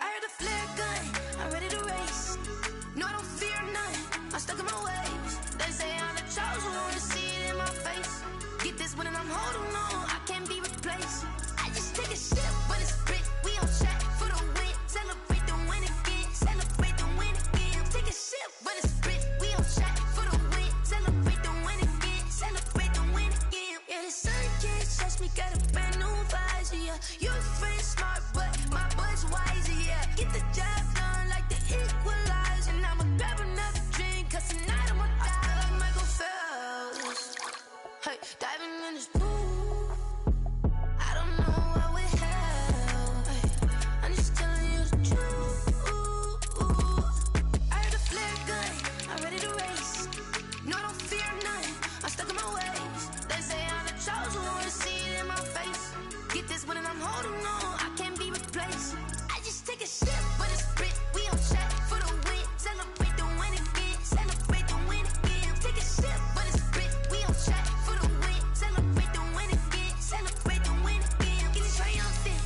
I heard a flare gun, I'm ready to race. No, I don't fear none, I'm stuck in my ways. They say I'm the chosen one, see it in my face. Get this one and I'm holding on, I can't be replaced. I just take a sip, but it's spit, we on track for the win. Celebrate the win again, celebrate the win again. Take a sip, but it's spit, we on track for the win. Celebrate the win again, celebrate the win again. Yeah, the sun can't touch me, got a brand new visor, yeah. You're friend smart, but my butt's wiser, yeah. Get the job done like the equalizer. And I'ma grab another drink, cause tonight I'ma die like Michael Phelps. Hey, diving in this pool, I don't know what we have. Hey, I'm just telling you the truth. I heard a flare gun, I'm ready to race. No, I don't fear none, I'm stuck in my ways. They say I'm the chosen one, see it in my face. Get this one and I'm holding on, I can't be replaced. I just take a sip, but it's spit, we on track for the win. Celebrate the win again, celebrate the win again. Take a sip, but it's spit, we on track for the win. Celebrate the win again, celebrate the win again. Get it triumphant,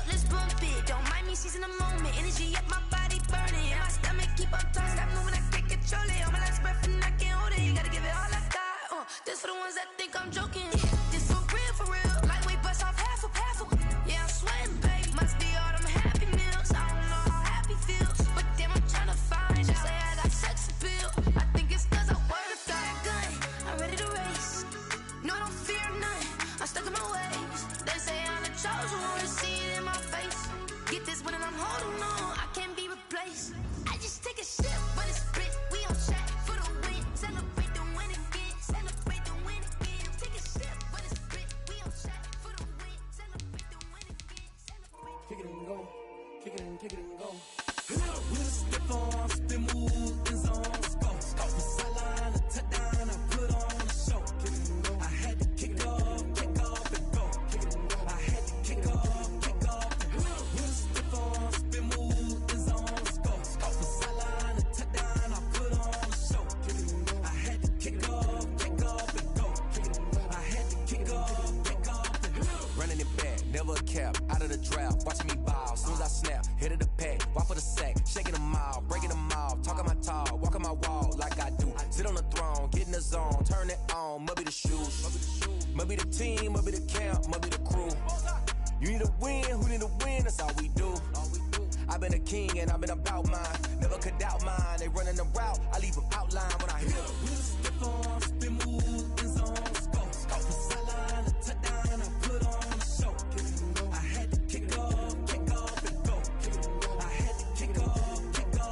let's bump it. Don't mind me seizing the moment, energy up my body burning. And my stomach keep up tight, stop moving, I can't control it. On my last breath and I can't hold it, you gotta give it all I got. This for the ones that think I'm joking. This for real, lightweight bust off half of. Yeah, I'm sweating, babe, must be all them happy meals. I don't know how happy feels, but damn, I'm tryna find out. Say I got sex appeal, I think it's cause I wear a fire gun. I'm ready to race, no, I don't fear none, I'm stuck in my ways. They say I'm the chosen one, see it in my face. Get this one and I'm holding on, I can't be replaced. I just take a sip, but it's spit, we on track for the win. Celebrate the win again, celebrate the win again. Take a sip, but it's spit, we on track for the win. Celebrate the win again, celebrate. Kick it and go, kick it and go. We'll step on, spin, move, and zone, go. Off the sideline, a touchdown, I put on a show. Kick it and go. I had to kick off and go. Kick it and go. I had to kick off and go. We'll step on, spin, move, and zone, go. Off the sideline, a touchdown, I put on a show. Kick it and go. I had to kick off and go. Kick it and go. I had to kick off and go. Running it back, never a cap, out of the draft, watching me ball. Soon as I snap, hit of the pack, walk for the sack, shaking them all, breaking them off, talking my talk, walking my wall like I do. Sit on the throne, get in the zone, turn it on, must be the shoes, must be the team, must be the camp, must be the crew. You need a win, who need a win, that's all we do. I've been a king and I've been about mine, never could doubt mine. They running the route, I leave them outline when I hit them. We'll step on, spin, move, and zone, go. Off the sideline, a touchdown, I put on a show. Kick it and go. I had to kick off and go. Kick it and go. I had to kick off and go.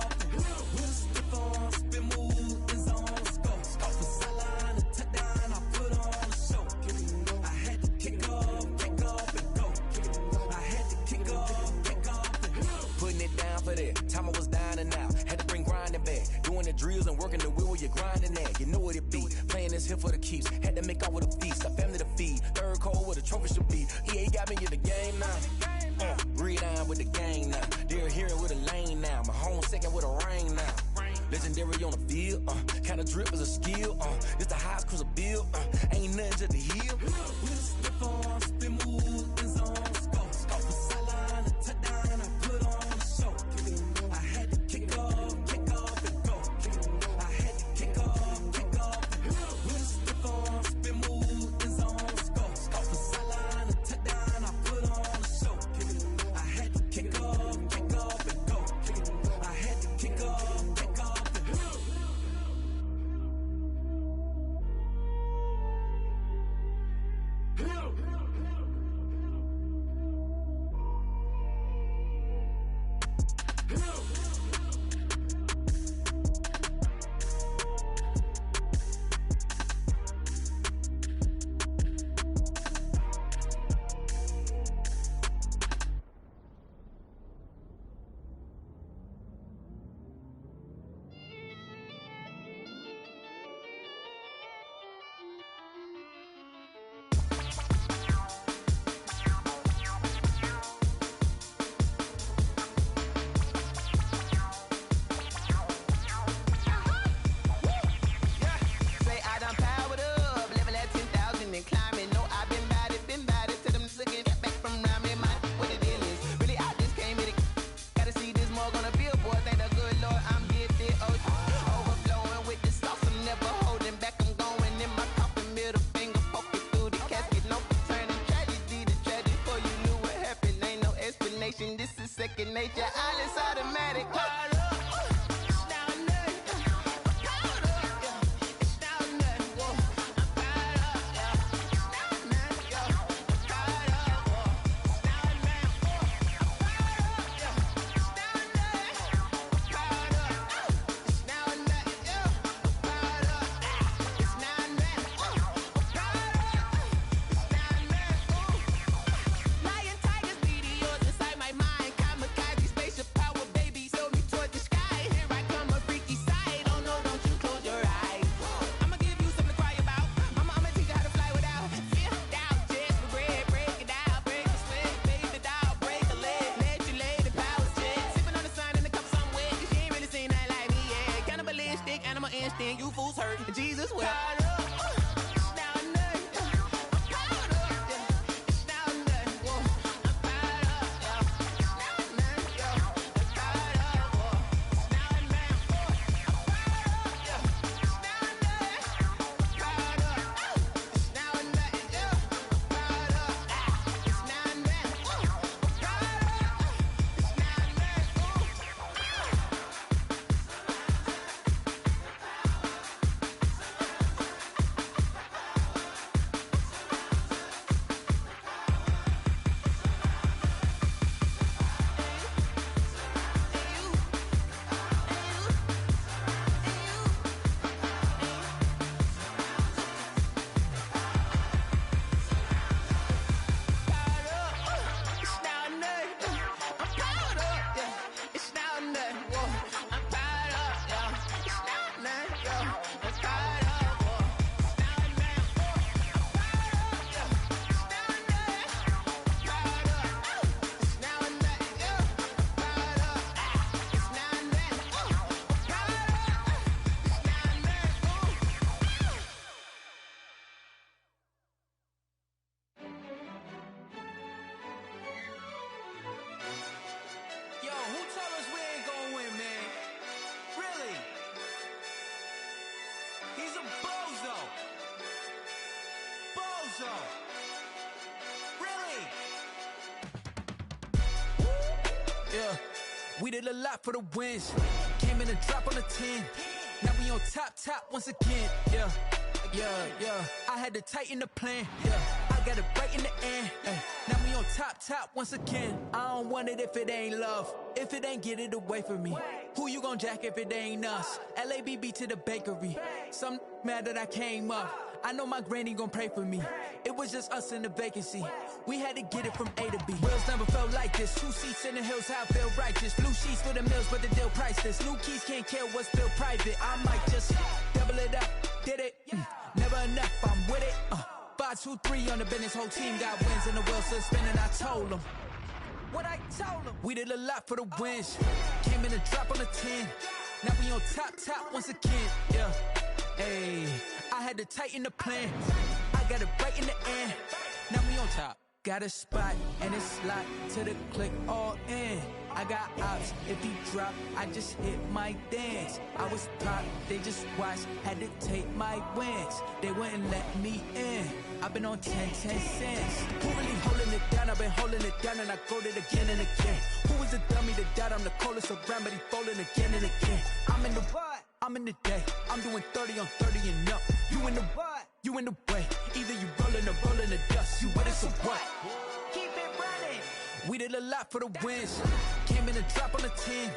We'll step on, spin, move, and zone, go. Off the sideline, a touchdown, I put on a show. Kick it and go. I had to kick off and go. Kick it and go. I had to kick off and go. Putting it down for that, time I was down and out, had to bring grinding back, doing the drills and working the wheel where you're grinding at, you know what it be, playing it's here for the keeps. Had to make out with a feast, a family to feed. Third cold with a trophy should be. EA got me in the game now. Read on with the gang now. They're hearing with a lane now. My home second with a rain now. Legendary on the field, kinda drip is a skill, it's the highest cruiser bill, ain't nothing just to heal. With a stiff arm, spin move, and zone, scope the sideline, a touchdown, I put on a show. I had to kick off, and go. I had to kick off, and go. With a stiff arm, spin move, and zone, scope the sideline, a touchdown, I put on a show. I had to kick off, and go. I had to kick off. Nature, all is automatic. You fools hurt. Jesus will. Yeah, we did a lot for the wins. Came in and drop on the 10. Now we on top once again. Yeah. I had to tighten the plan. Yeah, I got it right in the end. Now we on top once again. I don't want it if it ain't love. If it ain't, get it away from me. Who you gon' jack if it ain't us? LABB to the bakery. Some mad that I came up. I know my granny gon' pray for me. It was just us in the vacancy. We had to get it from A to B. Wheels never felt like this. 2 seats in the hills, how I feel righteous. Blue sheets for the mills, but the deal priceless. New keys can't kill what's still private. I might just double it up. did it. Never enough, I'm with it. 5, 2, 3 on the business, whole team got wins and the wheel still spinning. I told them what I told them. We did a lot for the wins. Came in and drop on the 10. Now we on top once again. Yeah, hey, I had to tighten the plan. I got it right in the end. Now we on top. Got a spot and it's locked to the click all in. I got ops, if he drop, I just hit my dance. I was top, they just watched, had to take my wins. They wouldn't let me in. I've been on 10 cents. Who really holding it down? I've been holding it down and I go it again and again. Who was the dummy that died? I'm the coldest around, but he folding again and again. I'm in the what? I'm in the day. I'm doing 30 on 30 and up. You in the what? You in the way. Either you rolling or rolling the dust. You with us or what? Keep it running. We did a lot for the wins. Came in and drop on the 10.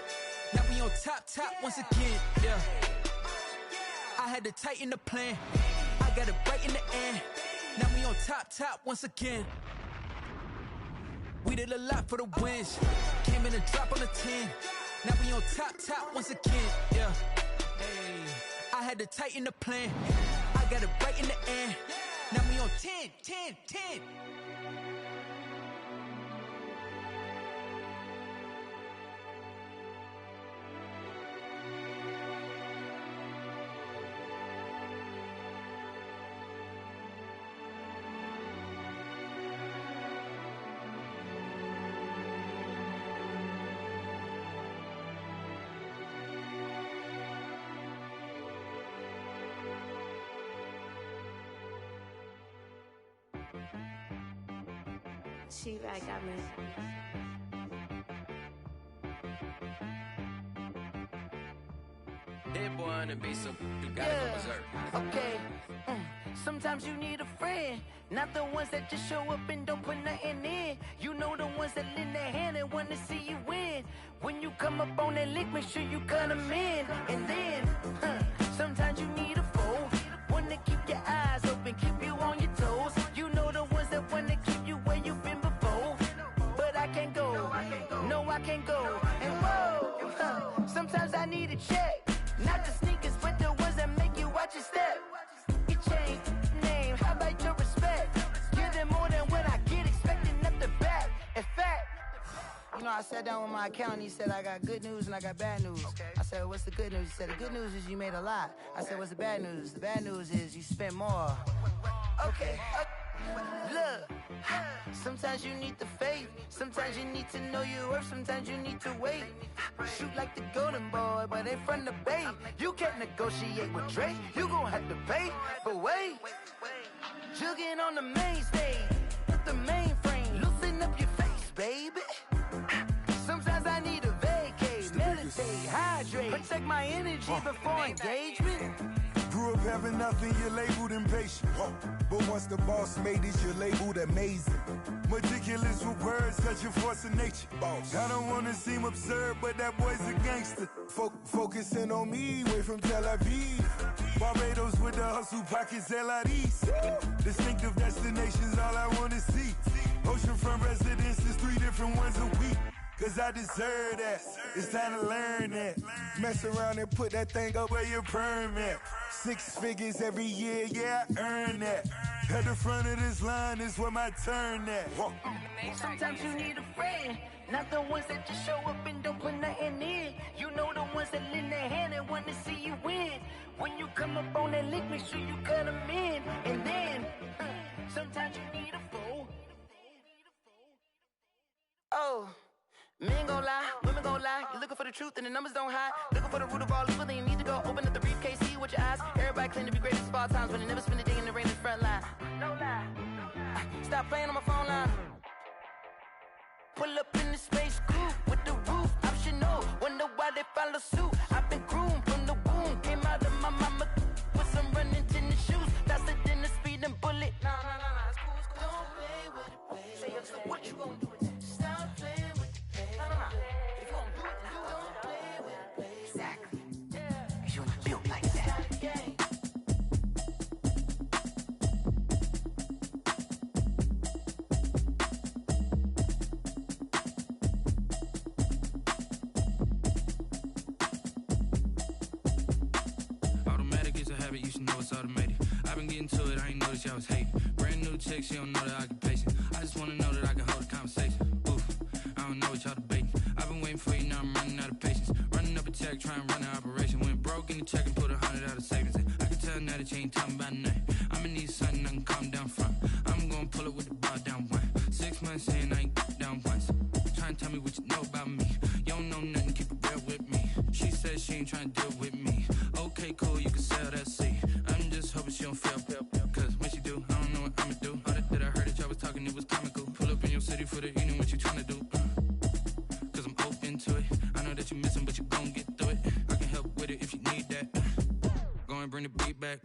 Now we on top once again. Yeah. I had to tighten the plan. I got it right in the end. Now we on top once again. We did a lot for the wins. Came in and drop on the 10. Now we on top once again. Yeah. Hey, I had to tighten the plan. I got it right in the end. Now we on 10. She back at me. Hit boy on the beat, so you gotta go berserk. Okay. Sometimes you need a friend, not the ones that just show up and don't put nothing in. You know the ones that lend their hand and wanna see you win. When you come up on that lick, make sure you cut them in. And then, sometimes you need a foe, one to keep your eyes open, keep you on your toes. You know the ones that wanna keep you where you've been before. But I can't go, no I can't go. And whoa, sometimes I need a check, not the sneakers, but the ones that make you watch your step. You change name, how about your respect? Give them more than what I get, expecting up the back. In fact, you know, I sat down with my accountant, he said I got good news and I got bad news. I said, what's the good news? He said, the good news is you made a lot. I said, what's the bad news? The bad news is you spent more. Okay. Look, sometimes you need the faith, sometimes you need to know your worth, sometimes you need to wait. Shoot like the golden boy, but ain't from the bay. You can't negotiate with Drake, you gon' have to pay. But wait, jugging on the main stage, with the mainframe, loosen up your face, baby. Sometimes I need a vacate, meditate, hydrate, protect my energy before engagement. Grew up having nothing, you're labeled impatient. But once the boss made it, you're labeled amazing. Meticulous with words, such a force of nature. I don't wanna seem absurd, but that boy's a gangster. Focusing on me, way from Tel Aviv. Barbados with the hustle pockets, LIDs. Distinctive destinations, all I wanna see. Oceanfront residences, 3 different ones a week. Cause I deserve that, it's time to learn that. Mess around and put that thing up where your permit. 6 figures every year, yeah, I earn that. At the front of this line is where my turn at. Sometimes you need a friend, not the ones that just show up and don't put nothing in. You know the ones that lend their hand and want to see you win. When you come up on that lick, make sure you cut them in. And then, sometimes you need a foe. Oh. Men gon' lie, women gon' lie. You're looking for the truth and the numbers don't hide. Looking for the root of all evil, then you need to go open up the briefcase, see with your eyes. Everybody claim to be greatest of all times, but they never spend a day in the rain in the front line. No lie. Stop playing on my phone line. Pull up in the space coupe with the roof optional. Wonder why they follow suit. I've been groomed from the womb. Came out of my mama with some running tennis shoes. Faster than the speeding bullet. No, it's cool, it's cool. Don't play with it, play. What you gonna do? Stop playing. If you gon' do it, then you don't play with it, play. Exactly. Cause you was built like that. it's automated. I've been getting to it, I ain't noticed y'all was hating. Brand new chick, she don't know the occupation. I just wanna know that I can hold a conversation. Oof, I don't know what y'all debating. I've been waiting for you, now I'm running out of patience. Running up a check, trying to run an operation. Went broke in the check and put 100 out of savings in. I can tell now that you ain't talking about nothing. I'ma need something I can calm down from. I'm gonna pull it with the bar down one. 6 months in, I ain't down once. Trying to tell me what you know about me. You don't know nothing, keep it real with me. She said she ain't trying to deal with me. Okay, cool, you can sell that seat. I'm just hoping she don't fail. Cause when she do, I don't know what I'ma do. All that I heard that y'all was talking, it was comical. Pull up in your city for the evening, what you trying to do? Cause I'm open to it. I know that you missing, but you gon' get through it. I can help with it if you need that. Go and bring the beat back.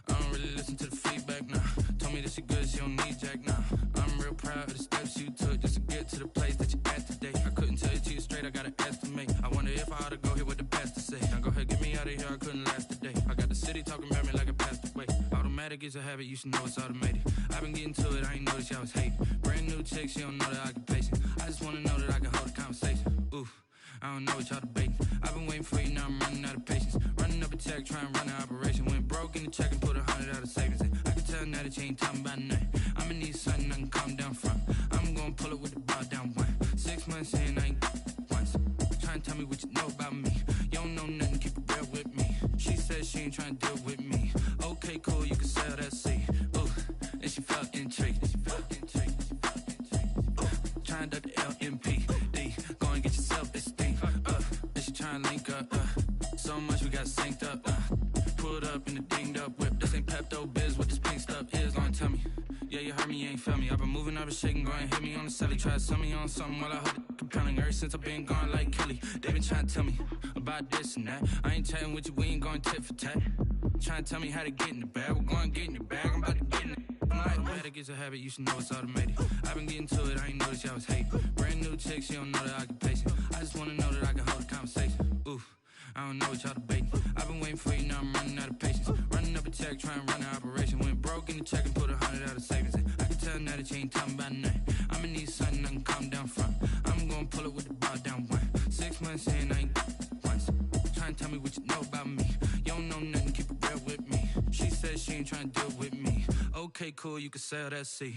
I don't really listen to the feedback, nah. Told me that she good, she don't need jack, nah. I'm real proud of the steps you took just to get to the place that you're at today. I couldn't tell it to you straight, I gotta estimate. I wonder if I ought to go hear what the pastor say. Now go ahead, get me out of here, I couldn't last a day. I got the city talking about me like I passed away. Automatic is a habit, you should know it's automated. I've been getting to it, I ain't noticed y'all was hating. Brand new chick, she don't know the occupation. I just wanna know that I can hold a conversation. Oof, I don't know what y'all debating. I've been waiting for you, now I'm running out of patience. Running up a check, trying to run an operation. Went broke in the check and put 100 out of savings in. I can tell now that you ain't talking about nothing. I'ma need something I can calm down from. I'm gonna pull it with the bar down one. 6 months in, I ain't once. Trying to tell me what you know about me. You don't know nothing, keep it real with me. She said she ain't trying to deal with me. Okay, cool, you can sell that seat. Ooh, and she felt intrigued. Trying to the LMPD. Go and get your self-esteem. And she trying to link up. So much we got synced up. Pulled up in the dinged up whip. This ain't Pepto-Biz, what this pink stuff is. Gonna tell me. Yeah, you heard me, you ain't felt me. I've been moving, I've been shaking, go and hit me on the celly. Try to sell me on something while I hold it compelling. Ever since I've been gone like Kelly, they been trying to tell me about this and that. I ain't chatting with you, we ain't going tit for tat. Trying to tell me how to get in the bag. We're going to get in the bag, I'm about to get in it. Automatic is a habit, you should know it's automated. I've been getting to it, I ain't noticed y'all was hating. Brand new chick, she don't know the occupation. I just wanna know that I can hold a conversation. Oof, I don't know what y'all debating. I've been waiting for you, now I'm running out of patience. Running up a check, trying to run an operation. Went broke in the check and put 100 out of savings in. I can tell now that you ain't talking about nothing. I'ma need something I can calm down from. I'm gonna pull it with the bar down one. 6 months in, I ain't once. Trying to tell me what you know about me. You don't know nothing, keep it real with me. She said she ain't trying to deal with me. Okay, cool, you can sell that seat.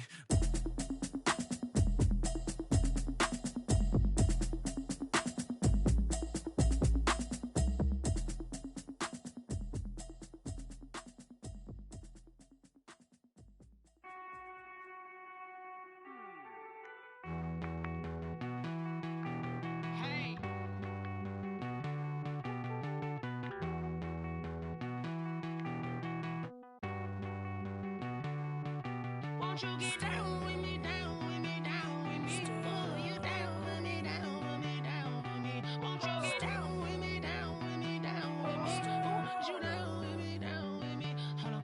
Won't you get down with me, down with me, down with me? Oh, you down with me, down with me, down with me. Won't you get down with me, down with me, down with me? Oh, you down with me, down with me? Hold on.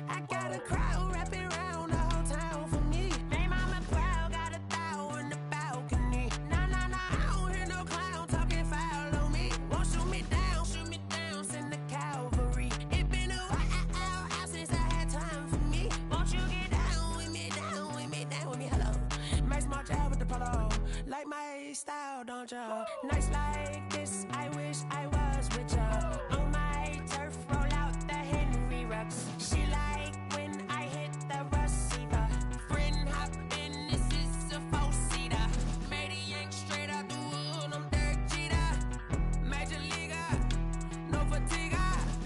I got a crowd wrapping around the whole town for me. They mama proud, got 1,000 in the balcony. Nah, nah, nah, I don't hear no clown talking foul on me. Won't shoot me down, send the cavalry. It been a while since I had time for me. Won't you get down with me, down with me, down with me? Hello. Max March out with the polo. Like my style, don't ya? Nights like this, I wish I was with ya. On my turf, roll out the Henry Rux. She like when I hit the receiver. Friend hop in, this is a 4-seater. Made a yank straight out the wood, I'm Derek Jeter. Major leaguer, no fatigue.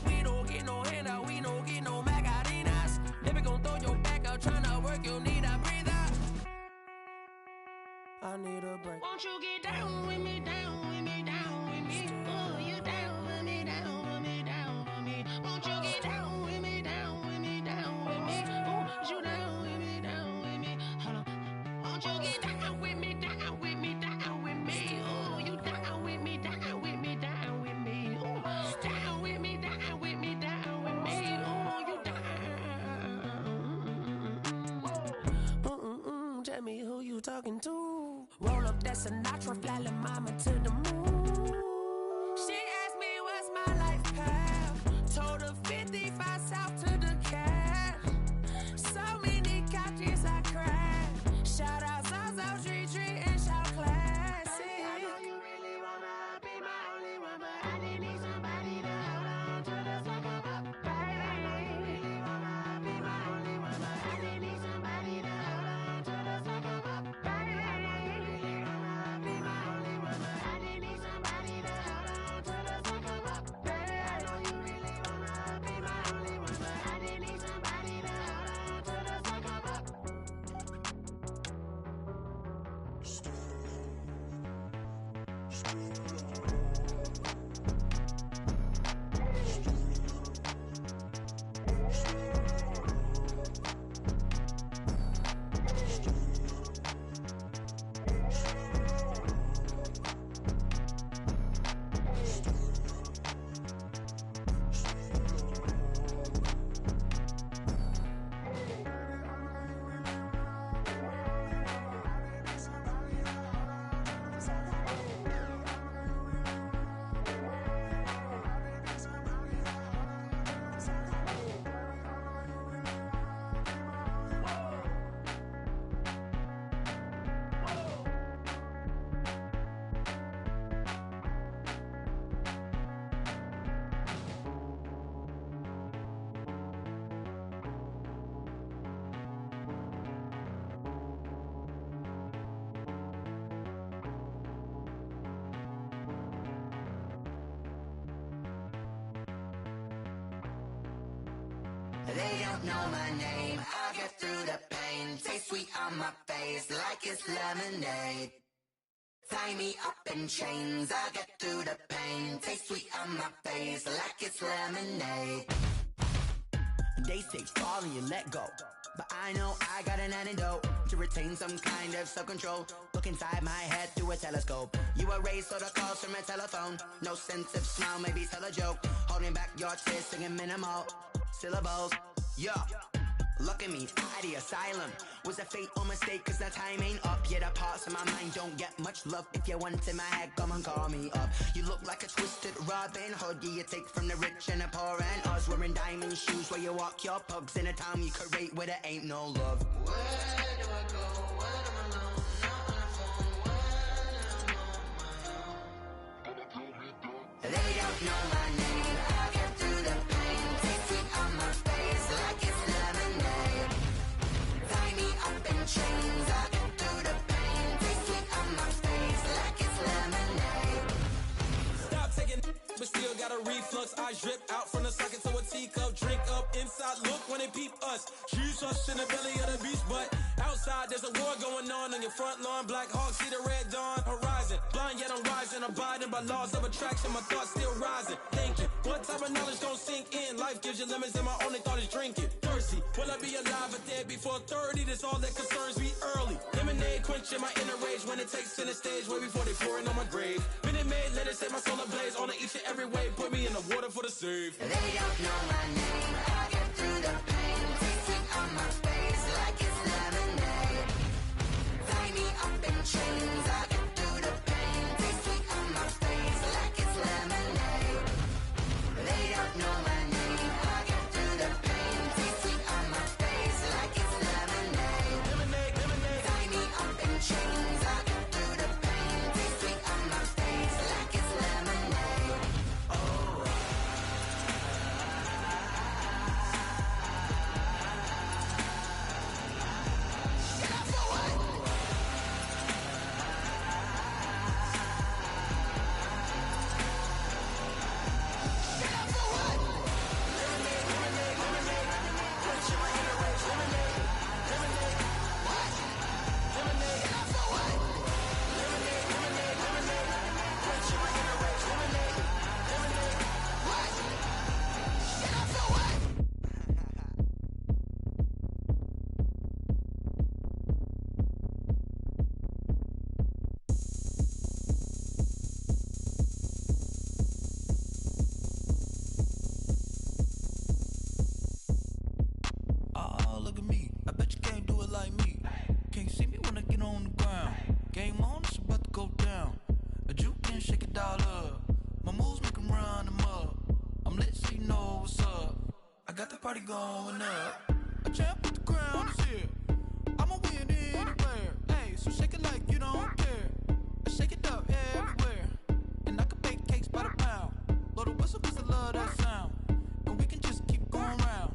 We don't get no handout, we don't get no Macarinas. Baby gon' throw your back out, tryna work, you need a breather. I need a break. Won't you get down with me, down with me, down with me? Oh, you down with me, down with me, down with me? Won't you get down with me, down with me, down with me? Oh, you down with me, down with me? Hold on. Won't you get down with me, down with me, down with me? Oh, you down with me, down with me, down with me? Oh, down with me, down with me, down with me? Oh, you down. Tell me who you talking to. Roll up that Sinatra, fly la mama to the moon. She asked me what's my life path. Told her 55 south to the cat. So many couches I cried. Shout out Zaza, Tree, and shout classic. I know you really wanna be my only one, but I didn't need somebody to hold on to the sucker up. Baby, They don't know my name, I'll get through the pain. Taste sweet on my face like it's lemonade. Tie me up in chains, I'll get through the pain. Taste sweet on my face like it's lemonade. They say fall and you let go, but I know I got an antidote to retain some kind of self-control. Look inside my head through a telescope. You erase all the calls from a telephone. No sense of smile, maybe tell a joke. Holding back your tears, singing minimal syllables. Yeah, look at me, out the asylum. Was a fate or mistake, cause the time ain't up. Yet the parts of my mind don't get much love. If you want in my head, come and call me up. You look like a twisted Robin Hood. Yeah, you take from the rich and the poor and us. Wearing diamond shoes where you walk your pugs. In a town you create where there ain't no love. Where do I go? When I'm alone, not on the phone. When I'm on my own. They don't know my name, I'll get through the pain. Taste sweet on my face like it's lemonade. Tie me up in chains, I'll get through the pain. Taste sweet on my face like it's lemonade. Stop taking, but still got a reflux. I drip out from the socket to a teacup. Drink up inside, look when they peep us. Shoes us in the belly of the beach, but outside there's a war going on your front lawn. Black Hawk, see the red dawn horizon. Blind yet I'm rising, abiding by laws of attraction. My thoughts still rising. Thinking, what type of knowledge gon' sink in? Life gives you lemons and my only thought is drinking. Thirsty, will I be alive or dead before 30? That's all that concerns me early. Lemonade quenching my inner rage when it takes center stage way before they pour it on my grave. Minute Maid, let it set my soul ablaze on each and every way. Put me in the water for the save. They don't know my name, I'll get through the pain. Taste sweet on my face like it's lemonade. Tie me up in chains, I'll get through the pain. Taste sweet on my face like it's lemonade. They don't know my name, I'll get through the pain. Taste sweet on my face like it's lemonade. Tie me up in chains, I'll get through the pain. Taste sweet on my face like it's lemonade. Oh. Oh, look at me. I bet you can't do it like me. Can't see me when I get on the ground. Game on, it's about to go down. A juke and shake it all up. My moves make 'em run them up. I'm lit so you know what's up. I got the party going up. A champ with the crown is here. I'ma win anywhere. Hey, so shake it like you don't care. I shake it up everywhere. And I can bake cakes by the pound. Blow the whistle 'cause I love that sound. And we can just keep going round.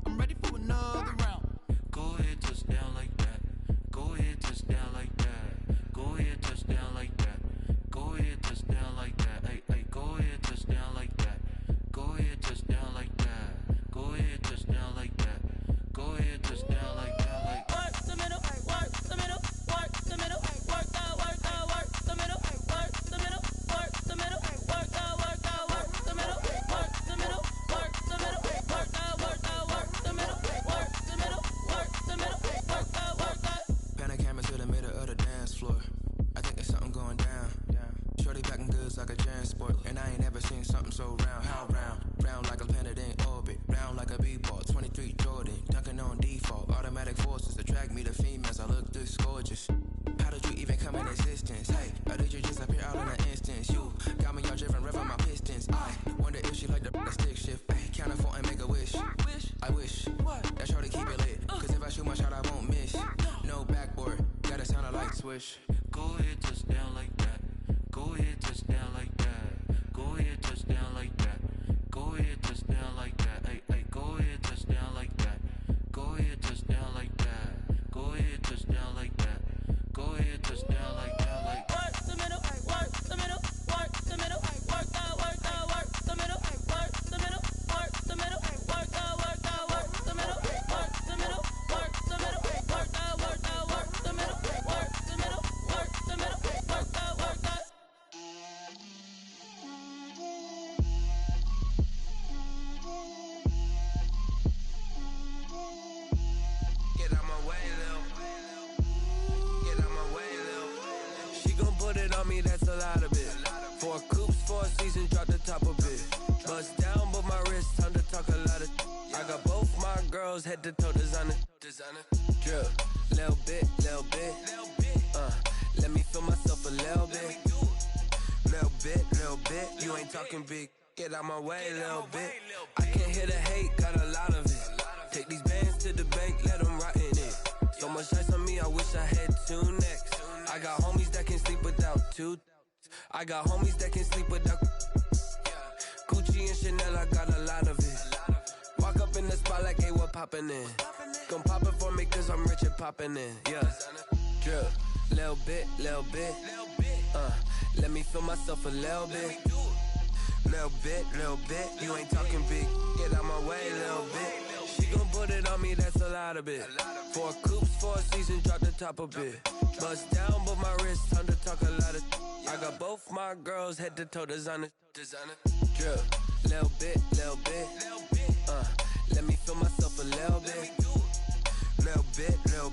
I'm ready for another round. Go ahead, touch down like that. Go ahead, touch down like that. Go ahead, touch down like that. Go ahead, touch down like that. Hey, hey, go ahead, touch down like that. Go ahead, touch down like that. Go ahead, touch down like that. Go ahead, touch down like that. Like work the middle, work the middle, work the middle, work the packing goods like a transport. And I ain't never seen something so round. How round? Round like a planet in orbit. Round like a b-ball. 23 Jordan. Dunking on default. Automatic forces attract me to females. I look this gorgeous. How did you even come in existence? Hey, or did you just appear out in an instance? You got me all driven, revving my pistons. I wonder if she like the stick shift. Hey, count a 4 and make a wish. I wish that shorty keep it lit. Cause if I shoot my shot, I won't miss. No backboard, gotta sound a light switch. Go ahead, touch down like that. Go ahead, touch down like that. Go ahead, touch down like that. Go ahead, touch down like that. Hey, hey, go ahead, touch down like that. Go ahead, touch down like that. Go ahead, touch down like that. Go ahead, touch down like that. Like work the middle, work the middle, work the middle, work that, work the middle, work the middle, work the middle, work that, work the middle, work the middle, work the middle, work that, work the middle, work the middle, work the middle, work that, work that. Get out my way, Lil. Get out my way, Lil. she gon' put it on me, that's a lot of it. 4 coops, 4 seasons, drop the top of it. Bust down, but my wrist, time to talk a lot of. I got both my girls head to toe designer. Drip, little bit, little bit. Let me feel myself a little bit. Little bit. You ain't talking big. Get out my way, little bit. I can't hear the hate, got a lot of it. Take these bands to the bank, let them rot in it. So much ice on me, I wish I had 2 necks. I got homies that can sleep without 2. I got homies that can sleep without Gucci and Chanel, I got a lot of it. Walk up in the spot like, hey, what poppin' in? Gon' pop it for me cause I'm rich and poppin' in, yeah. Drip, little bit. Let me feel myself a little bit. Little bit. You ain't talking big. Get out my way, little bit. She gon' put it on me, that's a lot of it. 4 coops, 4 seasons, drop the top a bit. Bust down, but my wrist, time to talk a lot of. I got both my girls head to toe designer. Drip, little bit. Let me feel myself a little bit. Little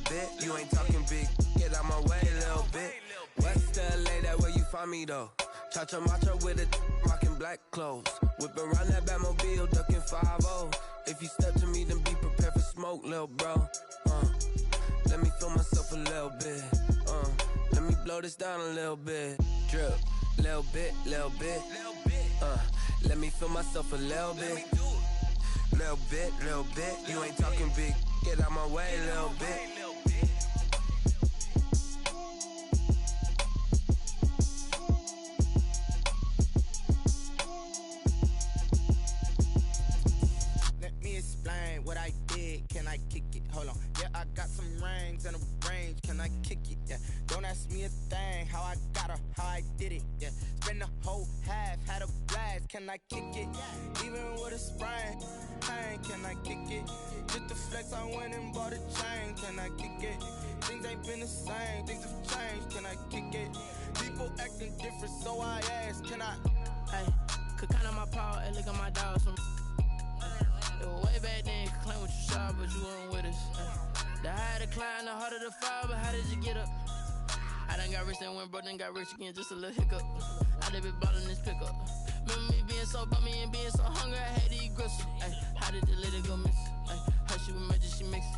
bit. You ain't talking big. Get out my way, little bit. West LA, that where you find me though. Cha-cha matcha with it, rockin' black clothes. Whip around that Batmobile, duckin' 5-0. If you step to me, then be prepared for smoke, lil' bro. Let me feel myself a little bit. Let me blow this down a little bit. Drip, little bit. Let me feel myself a little bit. Little bit. You ain't talking big. Get out my way, little bit. Explain what I did, can I kick it? Hold on, yeah, I got some rings and a range, can I kick it? Yeah, don't ask me a thing, how I got her, how I did it, yeah. Spend the whole half, had a blast, can I kick it? Even with a sprain, pain, can I kick it? Just the flex, I went and bought a chain, can I kick it? Things ain't been the same, things have changed, can I kick it? People acting different, so I ask, can I? Hey, could count on my power and look at my dogs from. Way back then, you could claim what you saw, but you weren't with us. The higher the climb, the harder the fall, but how did you get up? I done got rich and went broke, then got rich again, just a little hiccup. I done been ballin' this pickup. Remember me being so bummy and being so hungry, I had to eat gristle. How did the lady go miss? How she was magic, she mixed.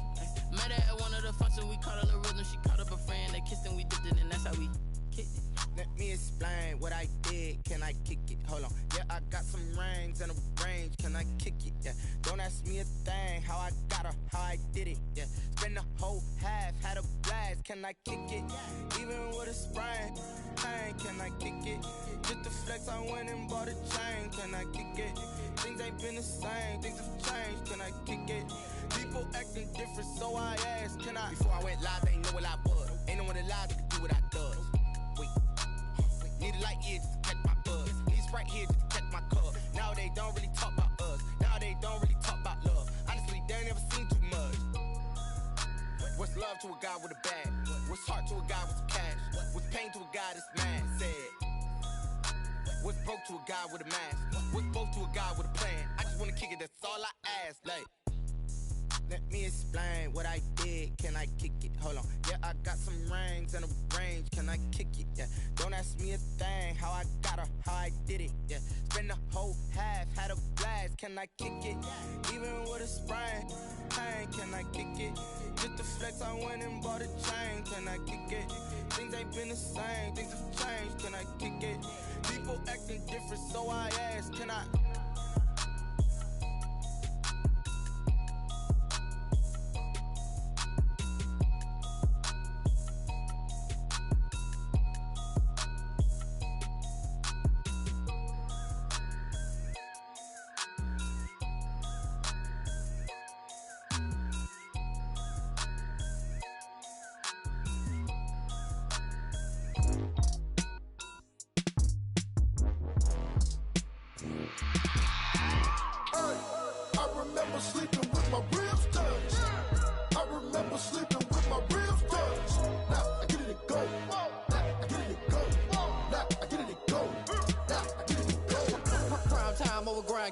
Met her at one of the functions, we caught her the rhythm, she caught up a friend, they kissed and we dipped it, and that's how we kicked it. Let me explain what I did, can I kick it? Hold on, yeah, I got some rings and a range, can I kick it? Yeah, don't ask me a thing, how I got her, how I did it? Yeah, spend the whole half, had a blast, can I kick it? Even with a sprain, pain, can I kick it? Just the flex, I went and bought a chain, can I kick it? Things ain't been the same, things have changed, can I kick it? People acting different, so I asked, can I? Before I went live, they ain't know what I was. Ain't no one alive that could do what I does. Wait. Need a light here just to catch my buzz. Need Sprite here just to catch my cup. Now they don't really talk about us. Now they don't really talk about love. Honestly, they ain't never seen too much. What's love to a guy with a bag? What's heart to a guy with some cash? What's pain to a guy that's mad? Said. What's broke to a guy with a mask? What's both to a guy with a plan? I just wanna kick it, that's all I ask. Like, let me explain what I did. Can I kick it? Hold on. Yeah, I got some rings and a range. Can I kick it? Yeah. Don't ask me a thing. How I got her, how I did it. Yeah. Spend the whole half, had a blast. Can I kick it? Even with a sprain, pain. Can I kick it? Just to flex, I went and bought a chain. Can I kick it? Things ain't been the same. Things have changed. Can I kick it? People acting different, so I ask. Can I?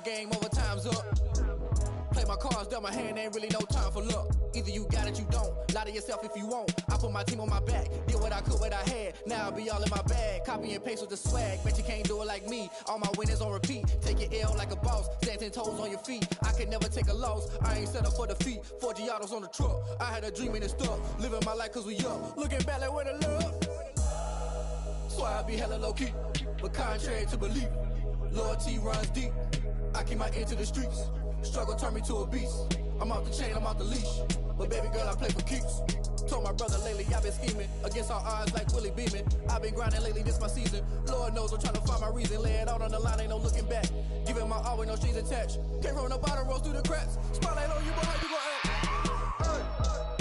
Game over, time's up. Play my cards dealt my hand, ain't really no time for luck. Either you got it, you don't. Lie to yourself if you won't. I put my team on my back, did what I could, what I had. Now I'll be all in my bag. Copy and paste with the swag. Bet you can't do it like me. All my winners on repeat. Take your L like a boss. Stand 10 toes on your feet. I can never take a loss. I ain't set up for defeat. 4 Giottos on the truck. I had a dream and it stuck. Living my life cause we up. Looking back like where the love. So I be hella low key. But contrary to belief, loyalty runs deep. I keep my ear to the streets. Struggle turned me to a beast. I'm off the chain, I'm off the leash. But baby girl, I play for keeps. Told my brother lately, I've been scheming. Against all odds like Willie Beeman. I've been grinding lately, this my season. Lord knows I'm trying to find my reason. Lay it out on the line, ain't no looking back. Giving my all with no strings attached. Came from the bottom, rose through the cracks. Spotlight on you, but how you gon' act? Hey,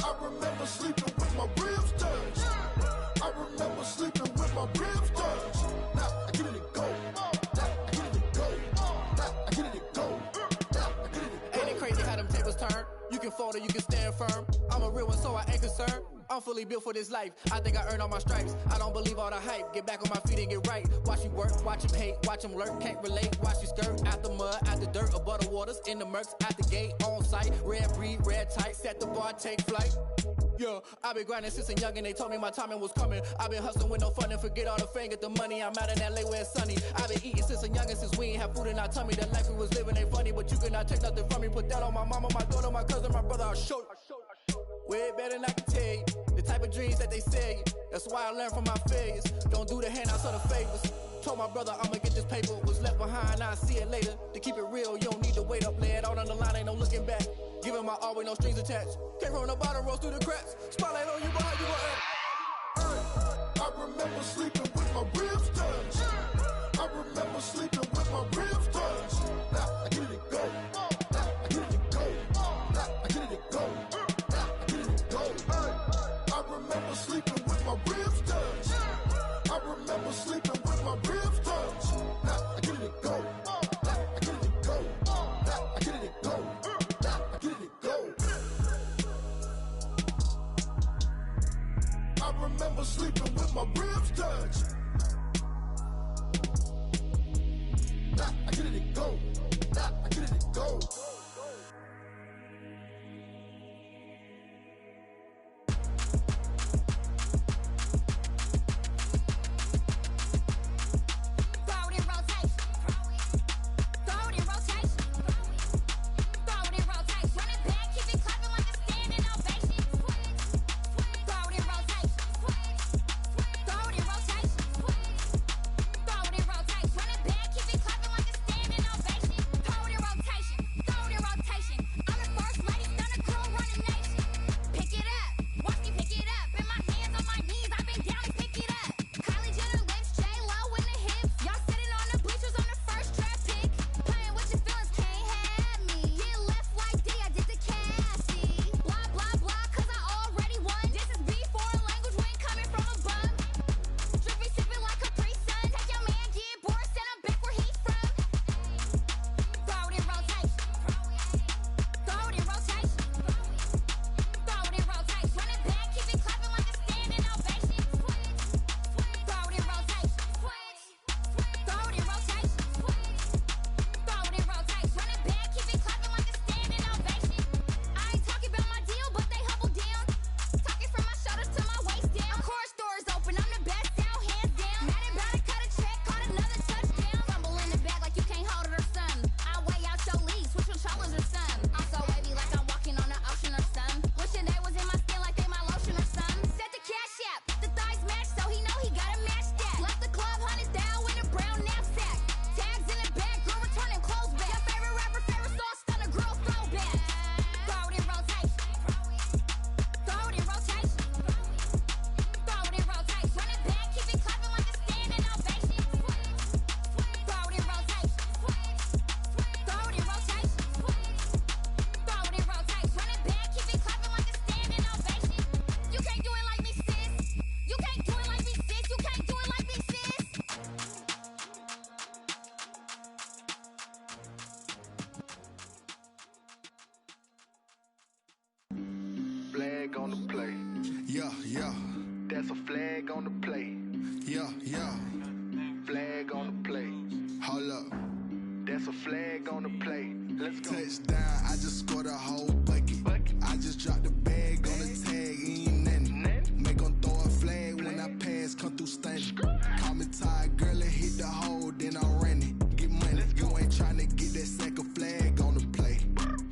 I remember sleeping with my ribs touched. I remember sleeping with my ribs touched. Now I get it and go. Turn. You can fold or you can stand firm. I'm a real one, so I ain't concerned. I'm fully built for this life. I think I earned all my stripes. I don't believe all the hype. Get back on my feet and get right. Watch you work, watch him hate, watch him lurk. Can't relate, watch you skirt. Out the mud, out the dirt, above the waters, in the murks, out the gate, on site. Red breed, red tight, set the bar, take flight. Yeah, I been grinding since a youngin', they told me my timing was coming. I been hustling with no fun and forget all the fame, get the money. I'm out in LA where it's sunny. I been eating since a youngin', since we ain't have food in our tummy. The life we was living ain't funny, but you cannot take nothing from me. Put that on my mama, my daughter, my cousin, my brother, I'll show you. Way better than I can tell you. The type of dreams that they sell you. That's why I learned from my failures. Don't do the handouts or the favors. Told my brother I'ma get this paper. Was left behind, I'll see it later. To keep it real, you don't need to wait up. Lay it out on the line, ain't no looking back. Giving my all with no strings attached. Came from the bottom, rose through the cracks. Spotlight on you, but how you gon' act? I remember sleeping with my ribs touched. I remember sleeping with my ribs touched. Now I get it and go. Now I get it and go. Now I get it and go. Now I get it and go. I remember sleeping with my ribs touched. I remember sleeping with my ribs touched. Now I get it and go. Now I get it and go. Now I get it and go. Now I get it and go. I remember sleeping with my ribs touched. Now I yeah. That's a flag on the play. Yeah, yeah. Flag on the play. Hold up. That's a flag on the play. Let's go. Touchdown, I just scored a whole bucket. I just dropped the bag on the tag, ain't nothing. Make 'em throw a flag when I pass, come through stunning. Call me tired, girl, and hit the hole, then I'm running. Get money, you ain't tryna get that second flag on the play.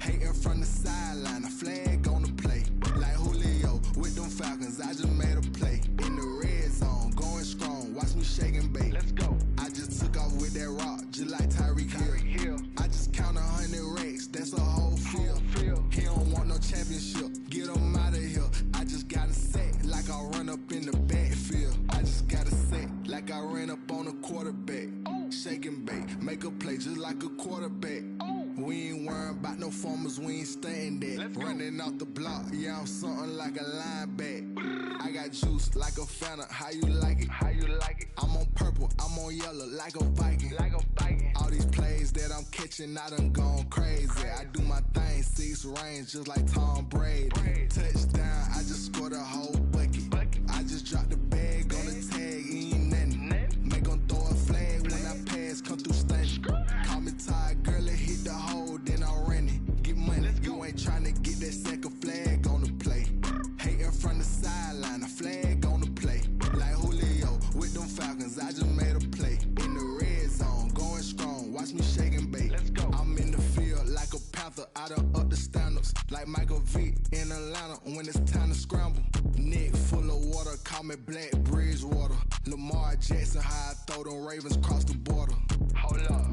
Hating from the sideline, a flag on the play. Like Julio with them Falcons, I just made a play. In the red zone, going strong, watch me shake and bake. Let's go. I just took off with that rock, just like Tyreek Hill. I just count 100 racks, that's a whole field. He don't want no championship, get him out of here. I just got a set, like I run up in the backfield. I just got a set, like I ran up on a quarterback. Shake and bake, make a play just like a quarterback. We ain't worrying about no formers, we ain't staying there. Running off the block, yeah, I'm something like a linebacker. I got juice like a Fanta, how you like it? How you like it? I'm on purple, I'm on yellow, like a Viking. Like a Viking. All these plays that I'm catching, I done gone crazy. I do my thing, 6 range, just like Tom Brady. Touchdown, I just scored a whole bucket. I just dropped the bag on the tag, ain't nothing. Make 'em throw a flag when I pass, come through stunning. Call me tired, girl, and hit the hole, then I'm running. Get money, you ain't tryna get that second flag on the play. Hating from the sideline, a flag on the play. Like Julio with them Falcons, I just made a play. In the red zone, going strong, watch me shake and bake. Let's go. I'm in the field like a Panther, I done up the standards. Like Michael Vick in Atlanta when it's time to scramble. Neck full of water, call me Black Bridgewater. Lamar Jackson, how I throw them Ravens cross the border. Hold up.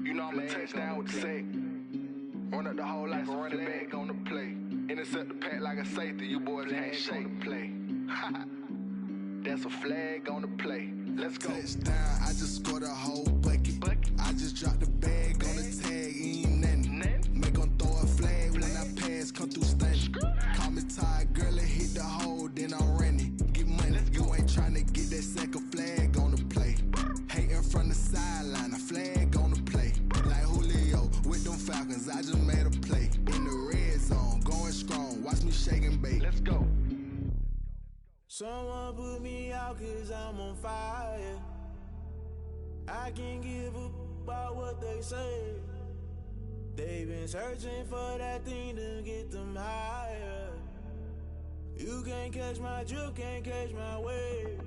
You know I'm a touchdown with the sack. Run up the whole life, run it back on the play. Intercept the pack like a safety, you boys ain't shake the play. That's a flag on the play. Let's go. Touchdown, I just scored a whole bucket. I just dropped the bag on the tag, ain't nothing. Make 'em throw a flag when I pass, come through stunning. Call me tired, girl, and hit the hole, then I'm running. Get money, you ain't tryna get that second flag on the play. Hating from the sideline, a flag on the play. Like Julio with them Falcons, I just made a play. In the red zone, going strong, watch me shake and bake. Let's go. Someone put me out 'cause I'm on fire. I can't give a about what they say. They've been searching for that thing to get them higher. You can't catch my drift, can't catch my wave.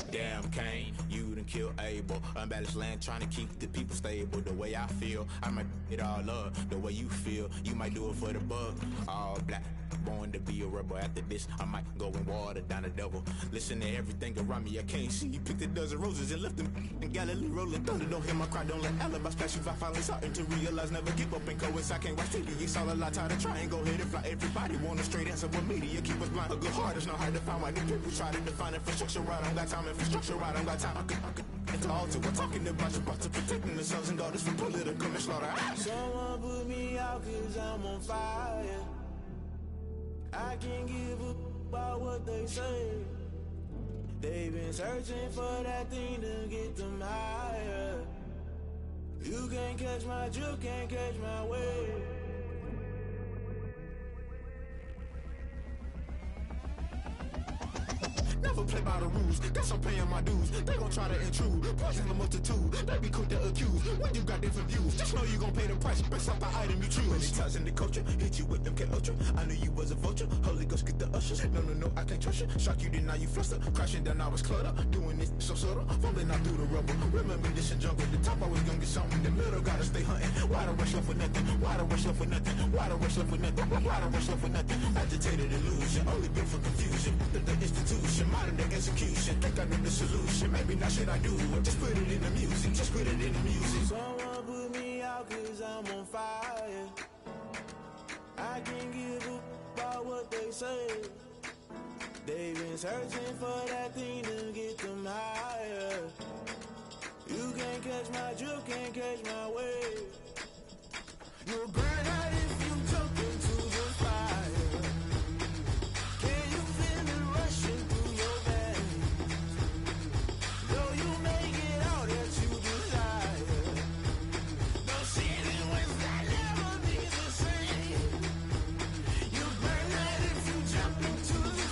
Damn, Kane, you done killed Abel. Unbalanced land, trying to keep the people stable. The way I feel, I might it all up. The way you feel, you might do it for the buck. All black, born to be a rebel. After this, I might go and water down the devil. Listen to everything around me, I can't see. Picked a dozen roses and left them in Galilee rolling thunder. Don't hear my cry, don't let alibis pass you. I finally starting to realize, never give up and coexist. I can't watch TV, it's all a lot, tired of trying, go ahead and fly. Everybody want a straight answer, but media keep us blind. A good heart is not hard to find. Why the people try to define infrastructure right? I don't got time, infrastructure right, I don't got time. I could it's all to we're talking about your to protecting the sons and daughters from political and slaughter. Someone put me out 'cause I'm on fire. I can't give a about what they say. They've been searching for that thing to get them higher. You can't catch my drift, can't catch my wave. Never play by the rules, guess I'm paying my dues. They gon' try to intrude, poison the multitude. They be quick to accuse, when you got different views. Just know you gon' pay the price, based off the item you choose. Many times in the culture, hit you with MK Ultra. I knew you was a vulture, Holy Ghost get the ushers. No, I can't trust you. Shock you, then now you fluster. Crashing down, I was cluttered. Doing this so subtle, fumbling out through the rubble. Remember this in jungle, the top always gonna get something. The middle gotta stay hunting. Why the rush left with nothing? Why the rush left with nothing? Why the rush left with nothing? Why the rush left with nothing? Agitated illusion, only built for confusion. The institution, modern day execution. Think I know the solution. Maybe not shit I do. Just put it in the music. Just put it in the music. Someone put me out 'cause I'm on fire. I can't give a about what they say. They've been searching for that thing to get them higher. You can't catch my drift, can't catch my wave. You'll burn out if you jump into the fire. Can you feel it rushing through your veins? Though you may get all that you desire, no ceiling wins that never be the same. You burn out if you jump into the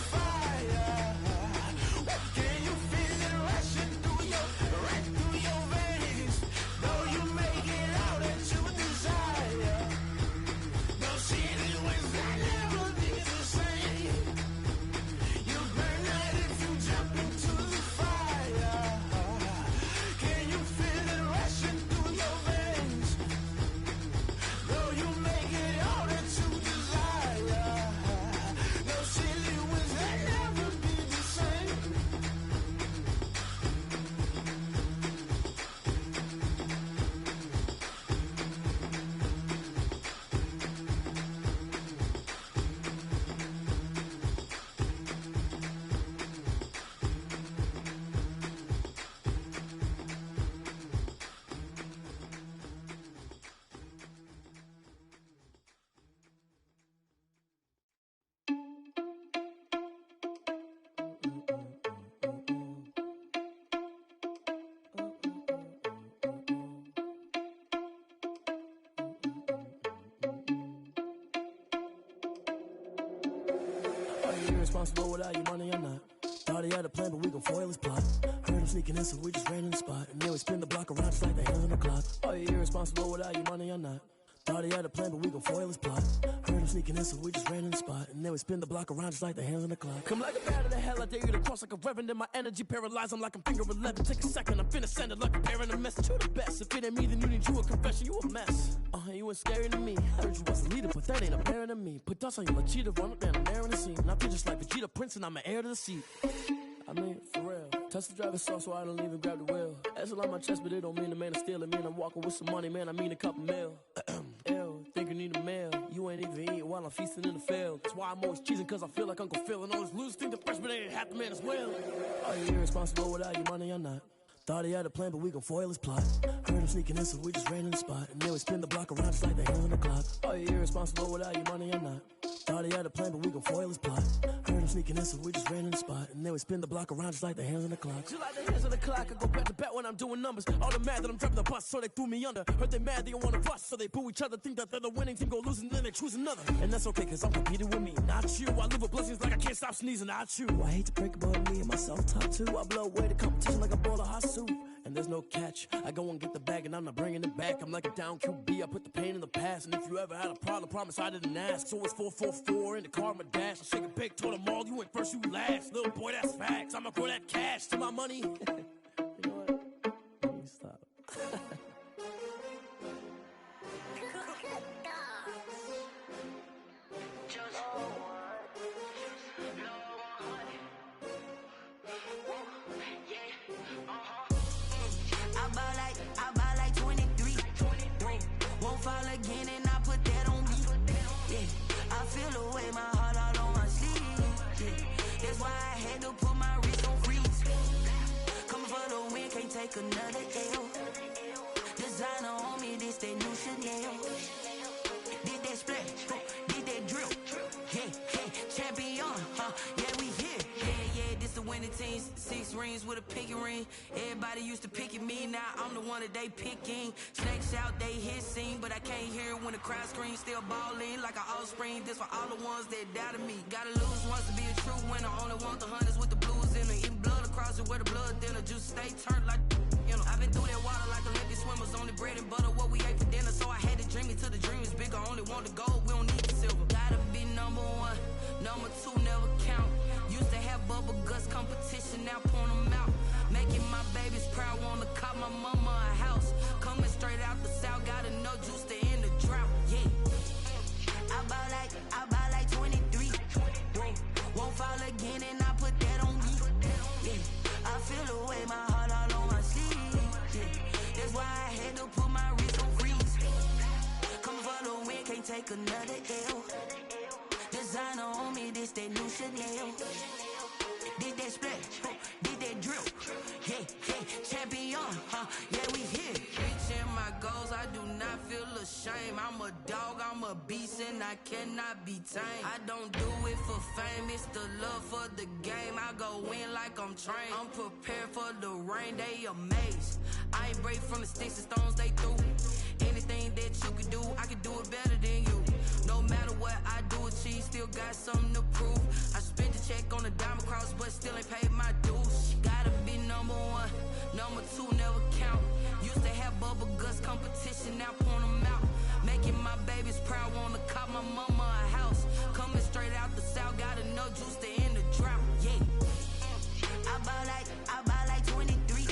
irresponsible without your money or not. Thought he had a plan, but we gon' foil his plot. Heard him sneaking in, so we just ran in the spot. And then we spin the block around just like the hands on the clock. Are you irresponsible without your money or not? Thought he had a plan, but we gon' foil his plot. Heard him sneaking in, so we just ran in the spot. And then we spin the block around just like the hands on the clock. Come like a bat of the hell, I dare you to cross like a reverend. And my energy paralyzed, I'm like I'm finger 11. Take a second, I'm finna send it like a parent a message. You the best, if it ain't me, then you need you a confession. You a mess, you ain't scary to me. I heard you was a leader, but that ain't apparent to me. Put dust on you like cheetah, run up and I'm there in the scene. And I feel just like Vegeta Prince and I'm an heir to the seat. I mean, for real. Touch the driver's sauce so I don't even grab the wheel. That's on my chest, but it don't mean the man is stealing. Mean I'm walking with some money, man, I mean a couple mil. Ew, think you need a meal. You ain't even eating while I'm feasting in the field. That's why I'm always cheesing, cause I feel like Uncle Phil. And all those losers think the freshman ain't half the man as well. Are you irresponsible without your money or not? Thought he had a plan, but we gon' foil his plot. Heard him sneaking in, so we just ran in the spot. And then we spin the block around just like the hands on the clock. Are you irresponsible without your money or not? Thought he had a plan, but we gon' foil his plot. Heard him sneaking in, so we just ran in the spot. And then we spin the block around just like the hands on the clock. Just like the hands on the clock, I go back to back when I'm doing numbers. All the mad that I'm driving the bus, so they threw me under. Heard they mad, they don't wanna bust, so they boo each other. Think that they're the winning team, go losing, then they choose another. And that's okay, cause I'm competing with me, not you. I live with blessings like I can't stop sneezing, not you. I hate to break about me and my self-talk too. I blow away the competition like a bowl of hot soup. And there's no catch. I go and get the bag and I'm not bringing it back. I'm like a down QB, I put the pain in the past. And if you ever had a problem, promise I didn't ask. So it's 444 in the car, my dash. I shake a big, told them all, you ain't first, you last. Little boy, that's facts. I'ma throw that cash to my money. You know what? Let me stop. I buy like 23. Won't fall again and I put that on me. Yeah, I feel away my heart all on my sleeve. Yeah, that's why I had to put my wrist on freeze. Coming for the win, can't take another L. Designer on me, this that new Chanel. Did that splash, did that drill. Yeah, champion, yeah, we here. Yeah, this the winning team. 6 rings with a pinky ring. Everybody used to pick at me, now I'm the one that they picking. Snakes out, they hissing, but I can't hear it when the crowd screams. Still balling like an offspring. This for all the ones that doubted me. Gotta lose once to be a true winner. Only want the hunters with the blues in it. Eating blood across it where the blood thinner. Juice stay turned like, you know. I've been through that water like Olympic swimmers. Only bread and butter, what we ate for dinner. So I had to dream it till the dream is bigger. Only want the gold, we don't need the silver. Gotta be number 1, number 2 never count. Used to have bubble guts competition, now point them out. Making my babies proud, wanna cop my mama a house. Coming straight out the south, got enough juice to end the drought. Yeah, I buy like 23. Won't fall again and I put that on me. Yeah, I feel away my heart all on my sleeve. Yeah, that's why I had to put my wrist on freeze. Coming for the win, can't take another L. Designer on me, this that new Chanel. Did that splash, did that drill. Yeah, champion, yeah, we here. Reaching my goals, I do not feel ashamed. I'm a dog, I'm a beast, and I cannot be tamed. I don't do it for fame, it's the love for the game. I go in like I'm trained. I'm prepared for the rain, they amazed. I ain't break from the sticks and stones they threw. Anything that you can do, I can do it better than you. No matter what I do, achieve, still got something to prove. I spent the check on the diamond cross, but still ain't paid my dues. Gotta be number 1, number 2 never count. Used to have bubble guts competition, now point them out. Making my babies proud, wanna cop my mama a house. Coming straight out the south, got enough juice to end the drought. Yeah, I buy like 23.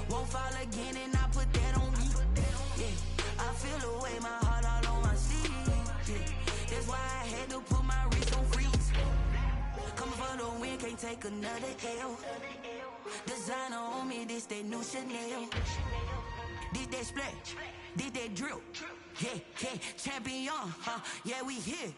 Won't fall again and I put that on me. Yeah, I feel away my heart all on my sleeve. Yeah, that's why I had to put my wrist on freeze. Coming for the win, can't take another L. Designer on me, this that new Chanel. Did that splash, did that drill. Yeah, champion, yeah, we here.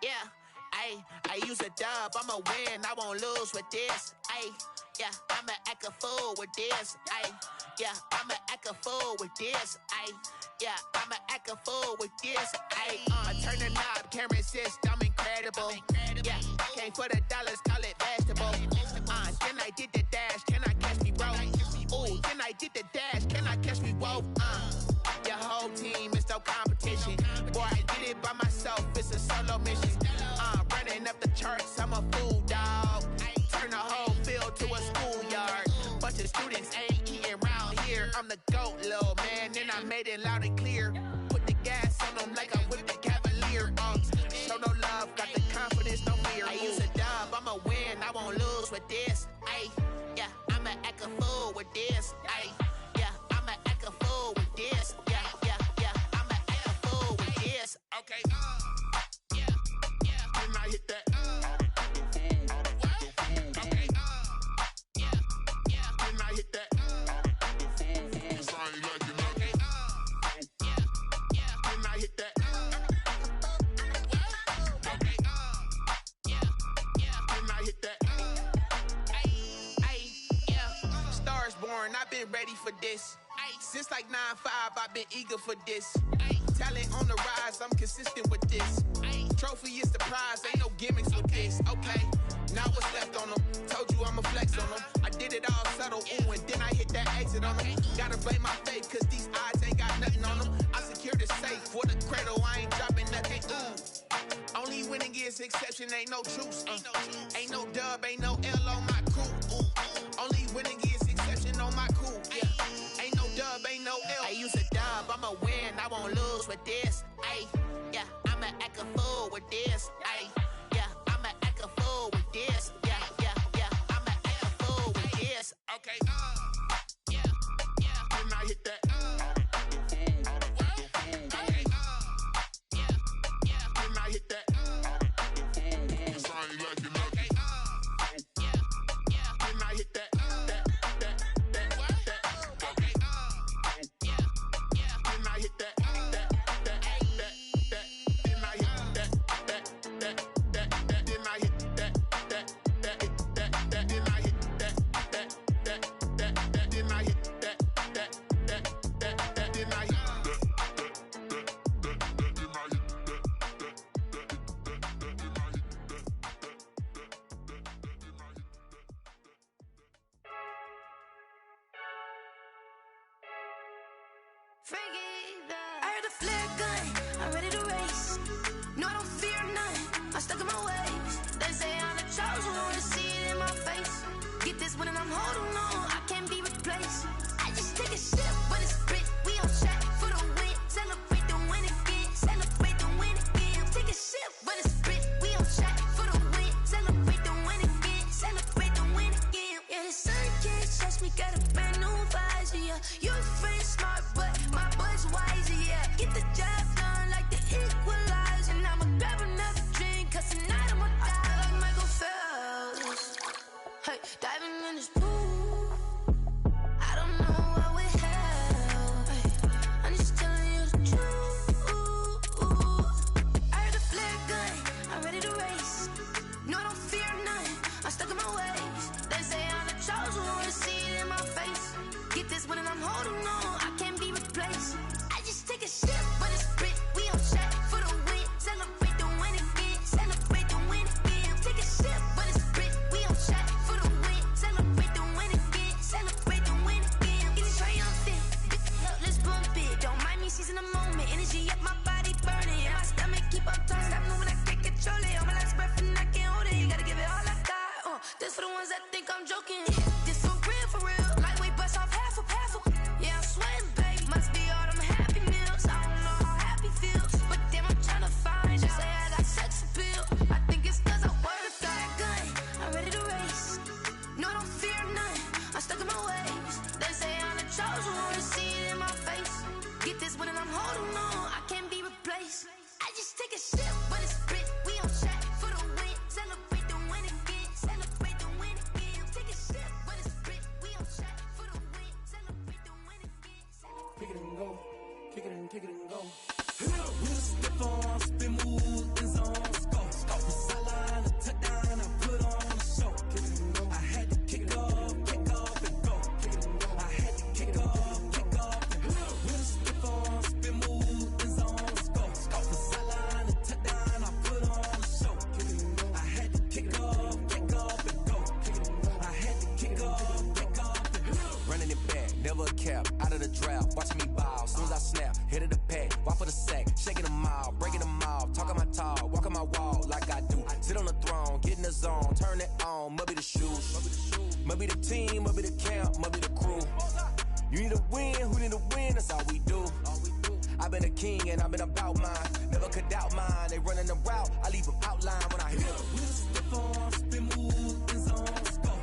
Yeah, I use a dub, I'ma win, I won't lose with this. Yeah, I'ma act a fool with this. Yeah, I'ma act a fool with this. Yeah, I'ma act a fool with this. I turn the knob, camera assist, I'm incredible. Yeah, came for the dollars, call it vegetable. Then I did the dash, can I catch me, bro? Ooh, then I did the dash, can I catch me, whoa? Your whole team is no competition. Boy, I did it by myself, it's a solo mission. Running up the charts, I'm a fool, dog. Turn the whole field to a schoolyard. Bunch of students ain't eating round here. I'm the GOAT, little man, and I made it loud and clear. Put the gas on them like I'm with the Cavalier. Show no love, got the confidence, no fear. I use a dub, I'ma win, I won't lose with this. Yeah, I'ma act a fool with this. Yeah, I'ma act a fool with this. Yeah, I'ma act a fool with this. Okay, yeah, then I hit that. I've been ready for this. Since like 9-5, I've been eager for this. Talent on the rise, I'm consistent with this. Trophy is the prize, ain't no gimmicks with this. Okay, now what's left on them? Told you I'ma flex on them. I did it all subtle, ooh, and then I hit that exit on them. Gotta blame my faith, cause these odds ain't got nothing on them. I secured the safe for the cradle, I ain't dropping nothing, ooh. Only winning is exception, ain't no truce. Ain't no dub, ain't no L on my crew. Only winning is exception on my crew. Yeah, ain't no dub, ain't no L. I use a dub, I'ma win, I won't lose with this. Yeah, I'ma act a fool with this. Yeah, I'ma act a fool with this. Yeah, I'ma act a fool with this. Okay, yeah, then I hit that. Okay, yeah, then I hit that. I heard the flare gun, I'm ready to race. No, I don't fear none, I'm stuck in my ways. They say I'm the chosen one, see it in my face. Get this one and I'm holding on, I can't be replaced. I just take a sip, but it's spit, we on track for the win. Celebrate the win again, celebrate the win again. Take a sip, but it's spit, we on track for the win. Celebrate the win again, celebrate the win again. Yeah, the sun can't touch me, got a brand new visor, yeah. Your friend smart, but my boy's wiser, yeah. Get the job done like the equalizer. And I'ma grab another drink, cause tonight I'ma die like Michael Phelps. Hey, diving in this pool, I don't know what would help. Hey, I'm just telling you the truth. I heard the flare gun, I'm ready to race. No, I don't fear none, I'm stuck in my ways. They say I'm the chosen one, see it in my face. Get this one and I'm holding on, I can't be replaced. I just take a sip, but it's spit, we on track for the win. Celebrate the win again, celebrate the win again. Take a sip, but it's spit, we on track for the win. Celebrate the win again, celebrate the win again. Getting triumphant, let's bump it. Don't mind me seizing the moment, energy up my body burning. My stomach keep up turning, stop moving, I can't control it. All my life's breath and I can't hold it. You gotta give it all I got. This for the ones that think I'm joking. This for real. Lightweight bust off half a. Yeah, I'm sweating, babe. Must be all them happy meals. I don't know how happy feels, but damn, I'm tryna find you. Say I got sex appeal. I think it's cause I work that gun. I'm ready to race. No, I don't fear none, I'm stuck in my ways. They say I'm the chosen one, see it in my face. Get this one and I'm holding on, I can't be replaced. I just take a sip, but it's spit, we on track for the win. Celebrate the win again, celebrate the win again. Take a sip, but it's spit, we on track for the win. Celebrate the win again. Kick it and go, kick it and go. With a step on, spin move, is on, go. never a cap. Out of the drought, watching me ball. Soon as I snap, hit of the pack, walk for the sack, shaking them all, breaking them off, talking my talk, walking my wall like I do. Sit on the throne, get in the zone, turn it on, must be the shoes, must be the team, must be the camp, must be the crew. You need a win, who need a win? That's all we do. I've been a king and I've been about mine. Never could doubt mine. They running the route, I leave them outline when I hit them. Step on, spin, move, and zone.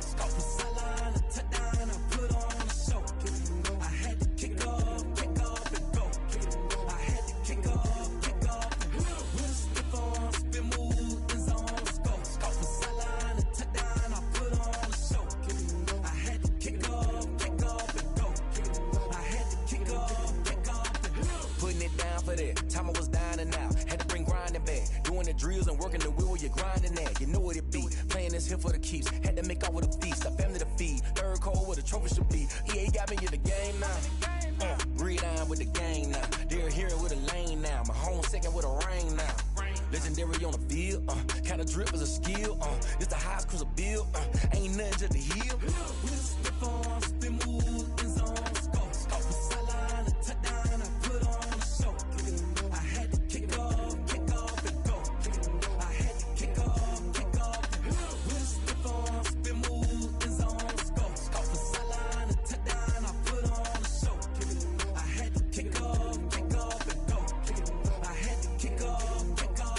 Scope the sideline, a touchdown, I put on a show. I had to kick off and go. I had to kick off and go. Step on, spin, move, and zone. Scope the sideline, a touchdown, I put on a show. I had to kick off and go. I had to kick off and go. Putting it down for that. Time I was dying and out. Had to bring grinding back. Doing the drills and working the wheel where you're grinding at. You know what it be. Playing this here for the keeps. Had to make off with a feast. A family to feed. Third cold where the trophy should be. EA got me in the game now. Gridiron with the gang now. They're here with a lane now. My home second with a rain now. Legendary on the field. Kinda drip is a skill. This the highest cruiser bill. Ain't nothing just the hill. Step on, spin, move, and zone. Scope the sideline, a touchdown, I put on a show. I had to kick off and go. I had to kick off and go. Step on, spin, move, and zone. Scope the sideline, a touchdown, I put on a show. I had to kick off and go. I had to kick off and go.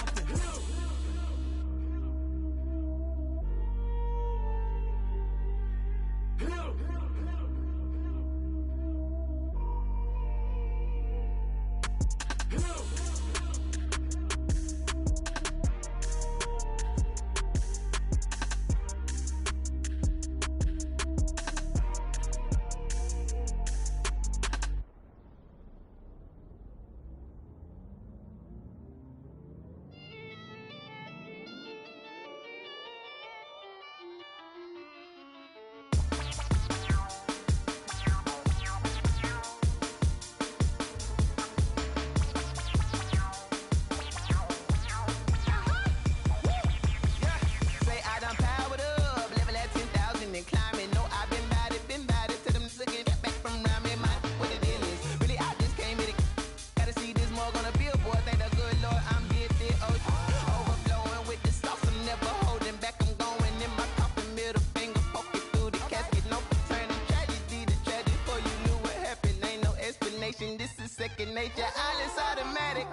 nature, all is automatic.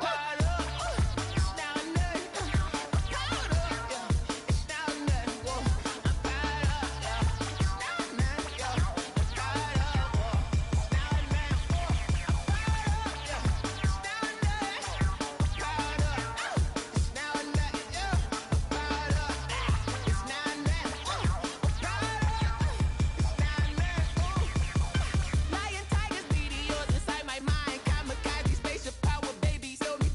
Lion, tigers, meteors inside my mind. Kamikaze, spaceship power, baby. Show me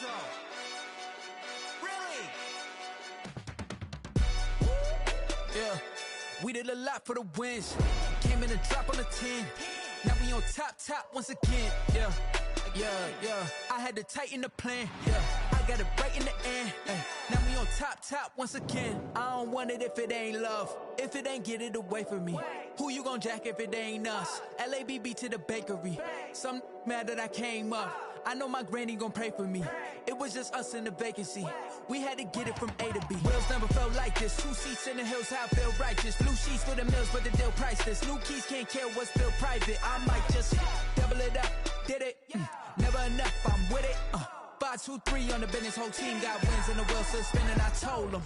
so. Really? Yeah, we did a lot for the wins. Came in a drop on the 10. Now we on top once again. Yeah. I had to tighten the plan. Yeah, I got it right in the end. Now we on top once again. I don't want it if it ain't love. If it ain't, get it away from me. Who you gon' jack if it ain't us? LABB to the bakery. Some mad that I came up. I know my granny gon' pray for me. It was just us in the vacancy. We had to get it from A to B. Wheels never felt like this. 2 seats in the hills, how I feel righteous. Blue sheets for the mills, but the deal priceless. New keys can't care what's still private. I might just double it up. Did it? Never enough, I'm with it. 5, 2, 3 on the business. Whole team got wins and the wheels still spinning. I told them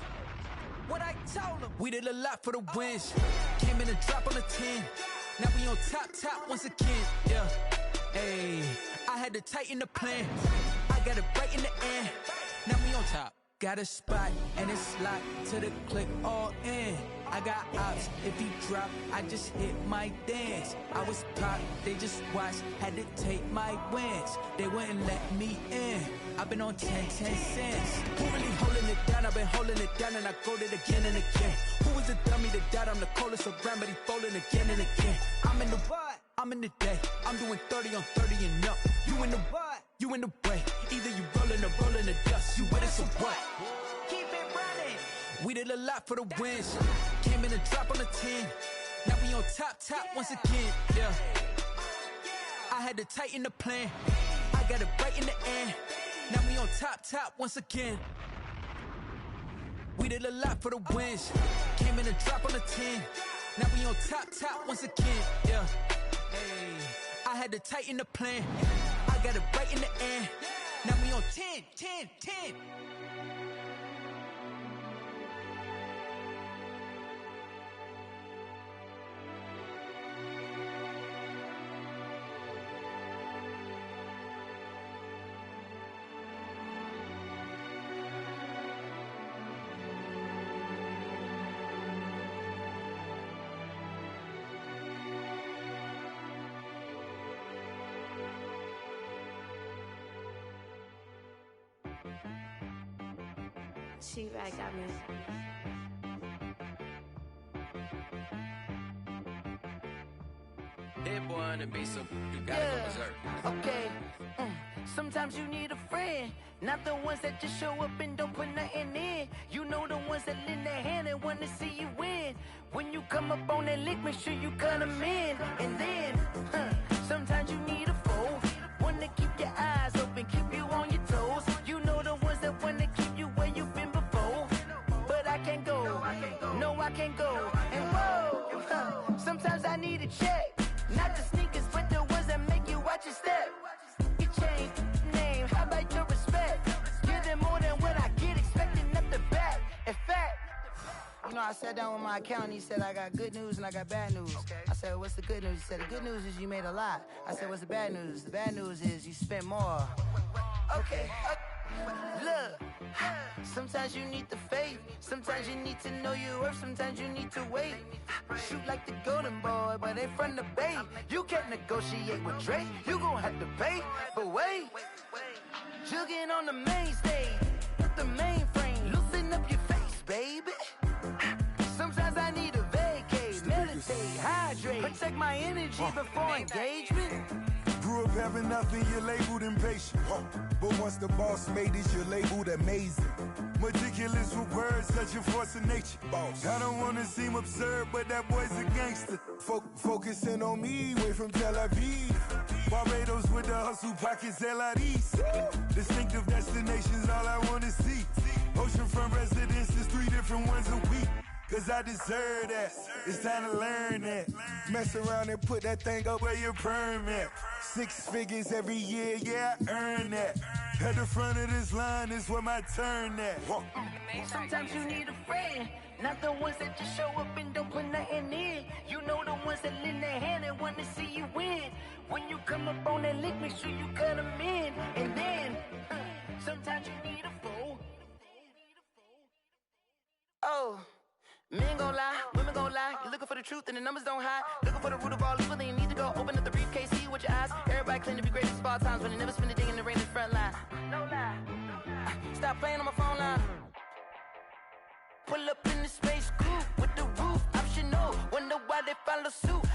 what I told them. We did a lot for the wins. Came in a drop on the 10. Now we on top once again. Yeah. Hey, I had to tighten the plan. I got it right in the end. Now we on top. Got a spot and it's locked to the click all in. I got ops, if he drop, I just hit my dance. I was pop, they just watched, had to take my wins. They wouldn't let me in. I've been on 10 cents. Who really holding it down? I've been holding it down and I go it again and again. Who was the dummy that died? I'm the coldest around, but he folding again and again. I'm in the what? I'm in the day. I'm doing 30 on 30 and up. You in the what? You in the way. Either you rolling or rolling the dust. You with us or what? Keep it running. We did a lot for the wins. Came in a drop on the 10. Now we on top once again. Yeah. I had to tighten the plan. I got it right in the end. Now we on top once again. We did a lot for the wins. Came in a drop on the 10. Now we on top once again. Yeah. Hey, I had to tighten the plan. I got it right in the end. Now we on 10. She-Rag got me. That boy on the beat, so you gotta go berserk. Okay. Sometimes you need a friend, not the ones that just show up and don't put nothing in. You know the ones that lend their hand and want to see you win. When you come up on that lick, make sure you cut them in. And then, sometimes you need a foe, one to keep your eyes open, keep you on your toes. You know the ones that want to keep you where you've been before. But I can't go, no I can't go. And whoa, sometimes I need a check, not the sneakers, but the ones that make you watch your step. You change name, how about your respect? Give them more than what I get, expecting up the back. In fact, you know, I sat down with my accountant, he said I got good news and I got bad news. I said, what's the good news? He said, the good news is you made a lot. I said, what's the bad news? The bad news is you spent more. Okay. Look, sometimes you need the faith, sometimes you need to know your worth, sometimes you need to wait. Shoot like the golden boy, but they from the bay. You can't negotiate with Drake, you gon' have to pay. But wait, jugging on the main stage, the mainframe, loosen up your face, baby. Sometimes I need a vacate, meditate, hydrate, protect my energy before engagement. Grew up having nothing, you're labeled impatient. But once the boss made it, you're labeled amazing. Meticulous with words, such a force of nature. I don't wanna seem absurd, but that boy's a gangster. Focusing on me, way from Tel Aviv. Barbados with the hustle pockets, LIDs. Distinctive destinations, all I wanna see. Oceanfront residences, 3 different ones a week. Cause I deserve that, it's time to learn that. Mess around and put that thing up where your perm at. 6 figures every year, yeah, I earn that. At the front of this line is where my turn at. Sometimes you need a friend, not the ones that just show up and don't put nothing in. You know the ones that lend their hand and want to see you win. When you come up on that lick, make sure you cut them in. And then, sometimes you need a foe. Oh. Men gon' lie, women gon' lie. You're looking for the truth and the numbers don't hide. Looking for the root of all evil, then you need to go open up the briefcase, see with your eyes. Everybody claim to be greatest of all times, but they never spend a day in the rain in the front line. No lie. stop playing on my phone line. Pull up in the space coupe with the roof optional. Wonder why they follow suit.